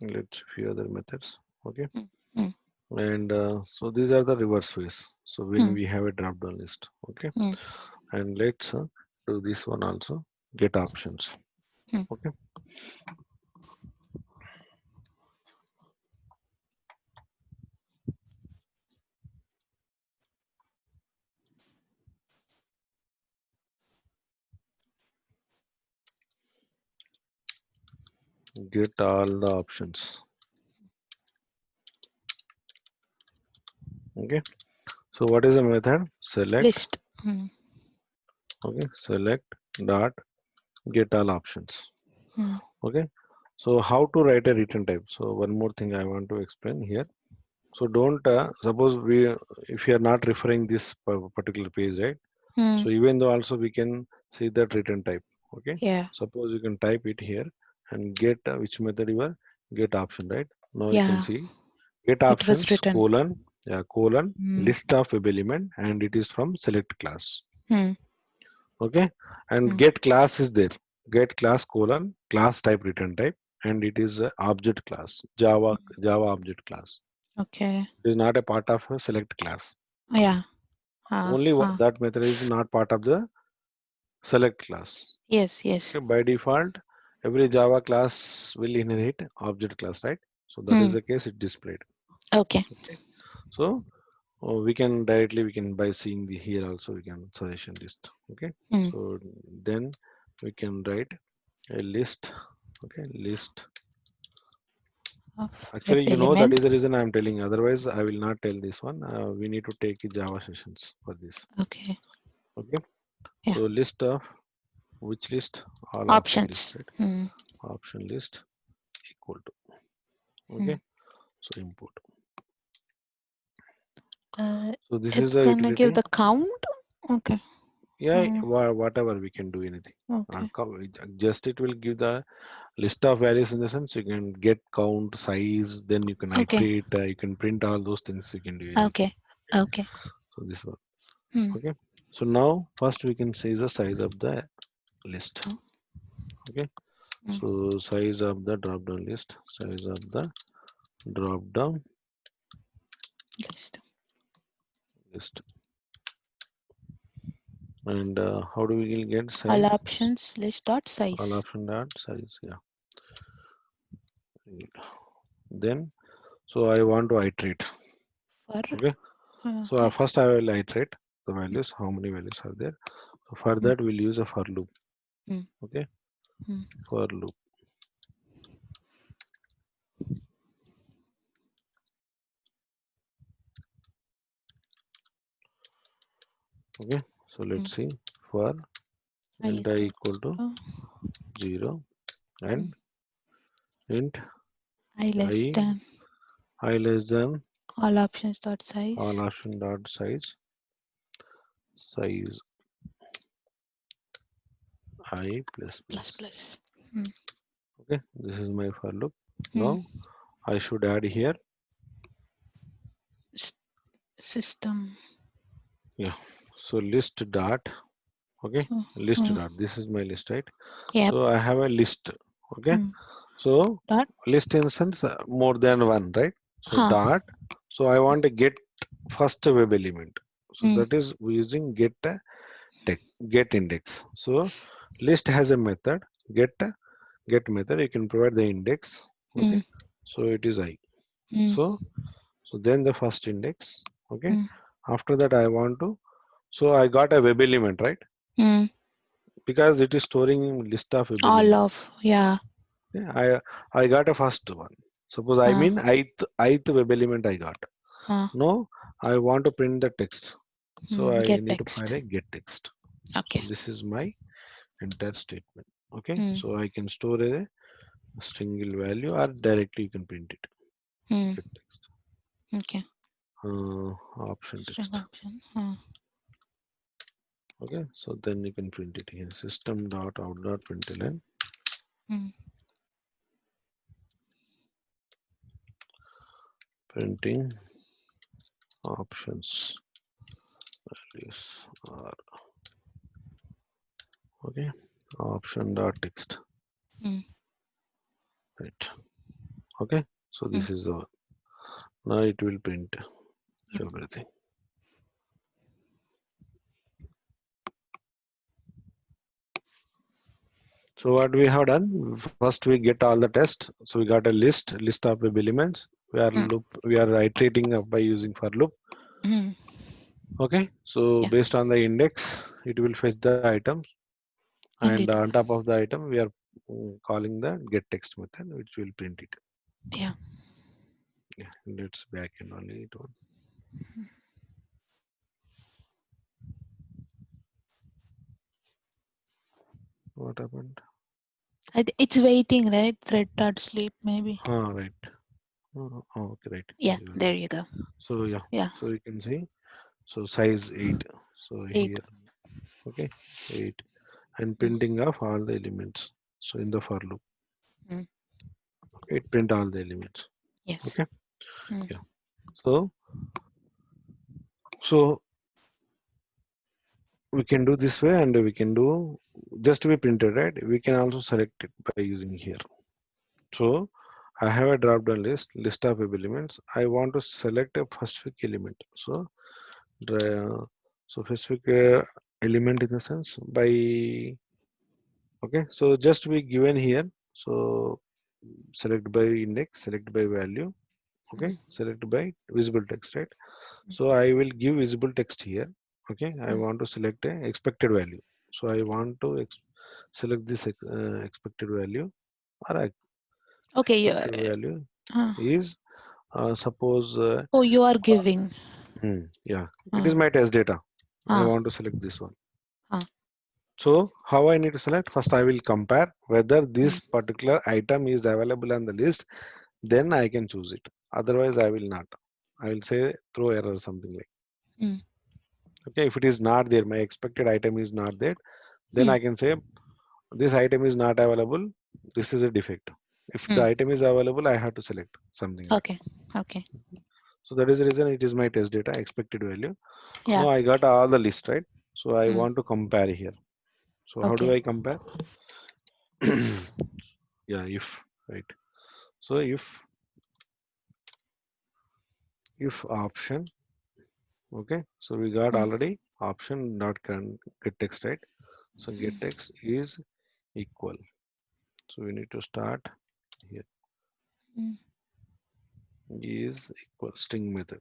Speaker 1: let's few other methods. Okay.
Speaker 2: Hmm. Hmm.
Speaker 1: And so these are the reverse ways. So when
Speaker 2: Hmm.
Speaker 1: we have a drop down list. Okay.
Speaker 2: Hmm.
Speaker 1: And let's do this one also. Get options.
Speaker 2: Hmm.
Speaker 1: Okay. Get all the options. Okay. So what is the method? Select.
Speaker 2: List. Hmm.
Speaker 1: Okay. Select dot get all options.
Speaker 2: Hmm.
Speaker 1: Okay. So how to write a return type? So one more thing I want to explain here. So don't suppose if you are not referring this particular page, right?
Speaker 2: Hmm.
Speaker 1: So even though also we can see that return type. Okay.
Speaker 2: Yeah.
Speaker 1: Suppose you can type it here and get which method you are get option, right? Now you can
Speaker 2: Yeah.
Speaker 1: see get
Speaker 2: It was
Speaker 1: options
Speaker 2: written.
Speaker 1: colon, yeah, colon
Speaker 2: Hmm.
Speaker 1: list of web element, and it is from select class.
Speaker 2: Hmm.
Speaker 1: Okay. And
Speaker 2: Hmm.
Speaker 1: get class is there. Get class colon class type return type, and it is a object class, Java object class.
Speaker 2: Okay.
Speaker 1: It is not a part of a select class.
Speaker 2: Yeah.
Speaker 1: Only that method is not part of the select class.
Speaker 2: Yes. Yes.
Speaker 1: Okay, by default, every Java class will inherit object class, right? So that
Speaker 2: Hmm.
Speaker 1: is the case it displayed.
Speaker 2: Okay.
Speaker 1: Okay. So we can directly we can by seeing the here also we can suggestion list. Okay.
Speaker 2: Hmm.
Speaker 1: So then we can write a list. Okay, list.
Speaker 2: Of web
Speaker 1: Actually, you know that
Speaker 2: element.
Speaker 1: is the reason I am telling. Otherwise, I will not tell this one. We need to take Java sessions for this.
Speaker 2: Okay.
Speaker 1: Okay.
Speaker 2: Yeah.
Speaker 1: So list of which list? All option list,
Speaker 2: Options.
Speaker 1: right?
Speaker 2: Hmm.
Speaker 1: Option list equal to.
Speaker 2: Hmm.
Speaker 1: Okay. So import.
Speaker 2: Uh,
Speaker 1: So this is
Speaker 2: it's
Speaker 1: a
Speaker 2: gonna give
Speaker 1: utility.
Speaker 2: the count. Okay.
Speaker 1: Yeah,
Speaker 2: Hmm.
Speaker 1: whatever we can do anything.
Speaker 2: Okay.
Speaker 1: Just it will give the list of values in the sense you can get count, size, then you can
Speaker 2: Okay.
Speaker 1: iterate, you can print all those things. You can do anything.
Speaker 2: Okay. Okay.
Speaker 1: So this one.
Speaker 2: Hmm.
Speaker 1: Okay. So now first we can say the size of the list.
Speaker 2: Hmm.
Speaker 1: Okay.
Speaker 2: Hmm.
Speaker 1: So size of the drop down list, size of the drop down
Speaker 2: List.
Speaker 1: list, and how do we get
Speaker 2: All
Speaker 1: size?
Speaker 2: options list dot
Speaker 1: All
Speaker 2: size
Speaker 1: option dot size. Yeah. Then so I want to iterate.
Speaker 2: for.
Speaker 1: Okay. So
Speaker 2: Yeah.
Speaker 1: first I will iterate the values. How many values are there? So for
Speaker 2: Hmm.
Speaker 1: that we'll use a for loop.
Speaker 2: Hmm.
Speaker 1: Okay.
Speaker 2: Hmm.
Speaker 1: For loop. Okay. So
Speaker 2: Hmm.
Speaker 1: let's see for
Speaker 2: I
Speaker 1: and I
Speaker 2: equal
Speaker 1: equal to
Speaker 2: to
Speaker 1: 0
Speaker 2: mm.
Speaker 1: and int
Speaker 2: I less
Speaker 1: I
Speaker 2: than
Speaker 1: I less than
Speaker 2: all options dot
Speaker 1: all
Speaker 2: size
Speaker 1: option dot size I plus
Speaker 2: plus
Speaker 1: plus.
Speaker 2: plus. Mm,
Speaker 1: Okay, this is my for loop.
Speaker 2: mm.
Speaker 1: Now I should add here.
Speaker 2: S- System.
Speaker 1: Yeah. So list dot. Okay,
Speaker 2: Mm,
Speaker 1: list
Speaker 2: mm.
Speaker 1: dot. This is my list, right?
Speaker 2: Yep.
Speaker 1: So I have a list. Okay.
Speaker 2: Mm.
Speaker 1: So
Speaker 2: Dot.
Speaker 1: list instance more than one, right? So
Speaker 2: Huh.
Speaker 1: dot. So I want to get first web element. So
Speaker 2: Mm,
Speaker 1: that is we using get index. So list has a method get method. You can provide the index. Okay.
Speaker 2: mm,
Speaker 1: So it is I.
Speaker 2: mm,
Speaker 1: So then the first index. Okay.
Speaker 2: mm,
Speaker 1: After that I want to. So I got a web element, right?
Speaker 2: mm.
Speaker 1: Because it is storing list of web
Speaker 2: All
Speaker 1: element.
Speaker 2: of, yeah.
Speaker 1: Yeah, I got a first one. Suppose I
Speaker 2: Huh.
Speaker 1: mean ith web element I got.
Speaker 2: Huh.
Speaker 1: No, I want to print the text. So
Speaker 2: Mm.
Speaker 1: I
Speaker 2: Get
Speaker 1: need to
Speaker 2: text.
Speaker 1: file a get text. So
Speaker 2: Okay.
Speaker 1: this is my entire statement. Okay,
Speaker 2: Mm,
Speaker 1: so I can store a single value or directly you can print it.
Speaker 2: mm.
Speaker 1: Get text.
Speaker 2: Okay.
Speaker 1: Option
Speaker 2: String
Speaker 1: text.
Speaker 2: option. Huh.
Speaker 1: Okay, so then you can print it here. System dot out dot println
Speaker 2: Mm,
Speaker 1: printing options values are okay. Option dot text.
Speaker 2: mm,
Speaker 1: Right. Okay, so
Speaker 2: mm.
Speaker 1: this is the now it will print
Speaker 2: Yep.
Speaker 1: everything. So what we have done first we get all the tests. So we got a list of web elements.
Speaker 2: Mm,
Speaker 1: We are iterating by using for loop.
Speaker 2: mm.
Speaker 1: Okay, so
Speaker 2: Yeah.
Speaker 1: based on the index, it will fetch the items, and
Speaker 2: Indeed.
Speaker 1: on top of the item we are calling the get text method, which will print it.
Speaker 2: Yeah.
Speaker 1: Yeah, and it's backend only. It one. What happened?
Speaker 2: It's waiting, right? Thread dot sleep, maybe.
Speaker 1: Right. Okay, right.
Speaker 2: Yeah.
Speaker 1: You are
Speaker 2: There
Speaker 1: right.
Speaker 2: you go.
Speaker 1: So yeah,
Speaker 2: Yeah.
Speaker 1: so you can see. So size 8. So
Speaker 2: 8.
Speaker 1: here, okay, 8, and
Speaker 2: Mm,
Speaker 1: printing of all the elements. So in the for loop,
Speaker 2: mm.
Speaker 1: okay, it print all the elements.
Speaker 2: Yes.
Speaker 1: Okay,
Speaker 2: Mm,
Speaker 1: yeah. So we can do this way, and we can do just to be printed, right? We can also select it by using here. So I have a drop down list of web elements. I want to select a specific element. So specific element in the sense by okay. So just be given here. So select by index, select by value, okay,
Speaker 2: mm,
Speaker 1: select by visible text, right?
Speaker 2: mm,
Speaker 1: So I will give visible text here. Okay, I
Speaker 2: mm.
Speaker 1: want to select a expected value. So I want to select this expected value, or
Speaker 2: Okay.
Speaker 1: expected value
Speaker 2: Uh,
Speaker 1: is suppose
Speaker 2: oh, you are giving.
Speaker 1: yeah, it
Speaker 2: Uh,
Speaker 1: is my test data. I
Speaker 2: uh,
Speaker 1: want to select this one.
Speaker 2: uh,
Speaker 1: So how I need to select? First I will compare whether this
Speaker 2: mm,
Speaker 1: particular item is available on the list, then I can choose it. Otherwise I will not. I will say throw error something like.
Speaker 2: mm,
Speaker 1: Okay, if it is not there, my expected item is not there, then
Speaker 2: mm,
Speaker 1: I can say this item is not available. This is a defect. If the
Speaker 2: mm.
Speaker 1: item is available, I have to select something like.
Speaker 2: Okay. Okay.
Speaker 1: So that is the reason it is my test data expected value.
Speaker 2: Yeah.
Speaker 1: Now I got all the list, right? So I
Speaker 2: Mm,
Speaker 1: want to compare here. So how do
Speaker 2: okay.
Speaker 1: I compare? Yeah, if right. So if option, okay. So we got
Speaker 2: Mm,
Speaker 1: already option not can get text, right? So get text is equal. So we need to start here
Speaker 2: mm,
Speaker 1: is equal string method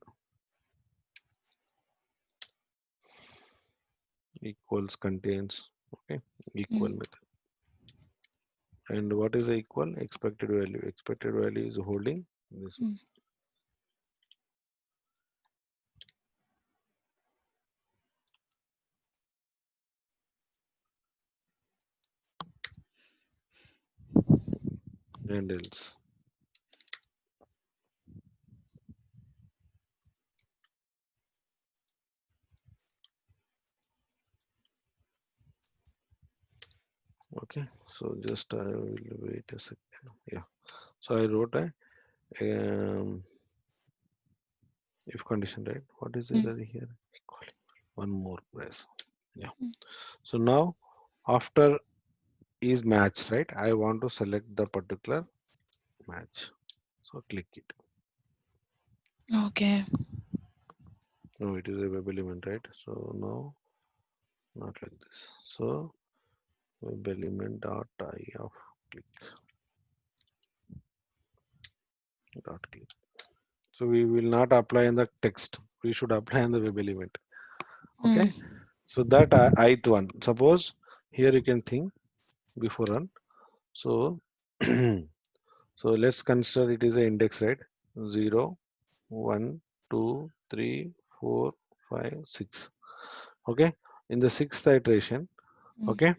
Speaker 1: equals contains okay equal
Speaker 2: mm,
Speaker 1: method. And what is the equal? Expected value. Expected value is holding this one.
Speaker 2: mm.
Speaker 1: and else. Okay, so just I will wait a second. Yeah, so I wrote a if condition, right? What is
Speaker 2: Mm,
Speaker 1: error here? Equal. One more press. Yeah.
Speaker 2: mm.
Speaker 1: So now after is match, right? I want to select the particular match. So click it.
Speaker 2: Okay.
Speaker 1: No, it is a web element, right? So now not like this. So web element dot I of click dot click. So we will not apply in the text. We should apply in the web element.
Speaker 2: Mm,
Speaker 1: Okay. So that ith one. Suppose here you can think before run. So so let's consider it is an index, right? 0, 1, 2, 3, 4, 5, 6. Okay. In the sixth iteration,
Speaker 2: mm.
Speaker 1: okay,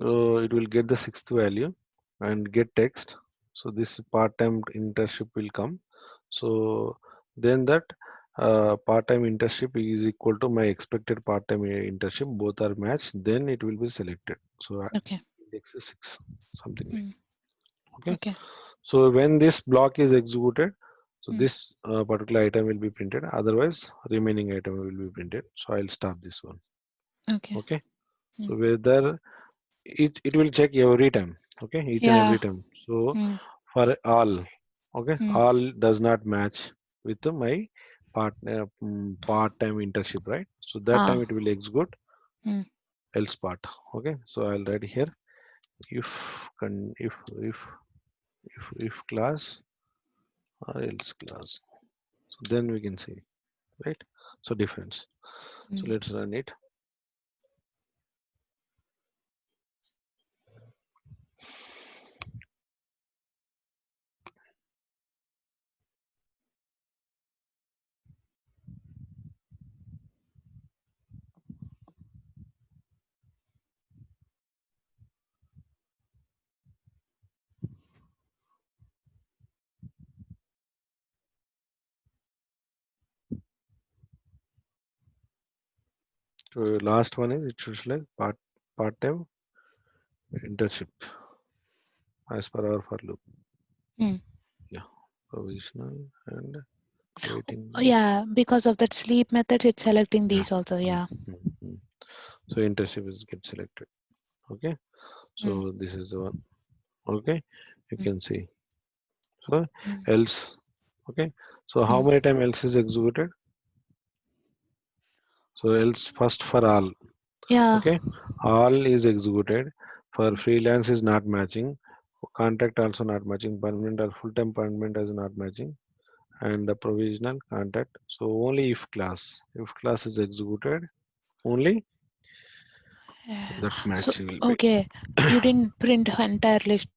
Speaker 1: it will get the sixth value and get text. So this part-time internship will come. So then that part-time internship is equal to my expected part-time internship. Both are matched. Then it will be selected. So
Speaker 2: Okay.
Speaker 1: index is 6, something like.
Speaker 2: Mm,
Speaker 1: Okay.
Speaker 2: okay.
Speaker 1: So when this block is executed, so
Speaker 2: Mm,
Speaker 1: this particular item will be printed. Otherwise, remaining item will be printed. So I'll stop this one.
Speaker 2: okay.
Speaker 1: Okay.
Speaker 2: Mm.
Speaker 1: So whether it will check every time. Okay, each and
Speaker 2: Yeah.
Speaker 1: every time. So
Speaker 2: Mm,
Speaker 1: for all, okay,
Speaker 2: mm.
Speaker 1: all does not match with my part-time internship, right? So that time
Speaker 2: Ah.
Speaker 1: it will execute
Speaker 2: Mm,
Speaker 1: else part. Okay, so I'll write here if con if class or else class. So then we can see, right? So difference. So
Speaker 2: mm.
Speaker 1: let's run it. So last one is it should like part-time internship as per our for loop.
Speaker 2: Mm.
Speaker 1: Yeah, provisional and waiting
Speaker 2: Oh,
Speaker 1: list.
Speaker 2: yeah, because of that sleep method, it's selecting
Speaker 1: Yeah.
Speaker 2: these also.
Speaker 1: Mm,
Speaker 2: Yeah.
Speaker 1: mm, mm. So internship is get selected. Okay.
Speaker 2: Mm,
Speaker 1: So this is the one. Okay. You
Speaker 2: mm,
Speaker 1: can see. So
Speaker 2: mm,
Speaker 1: else. Okay. So how
Speaker 2: mm.
Speaker 1: many time else is executed? So else first for all.
Speaker 2: Yeah.
Speaker 1: Okay. All is executed. For freelance is not matching. Contract also not matching. Permanent or full-time permanent is not matching. And the provisional contract. So only if class is executed, only
Speaker 2: Yeah.
Speaker 1: that
Speaker 2: So,
Speaker 1: match will be.
Speaker 2: okay, you didn't print entire list,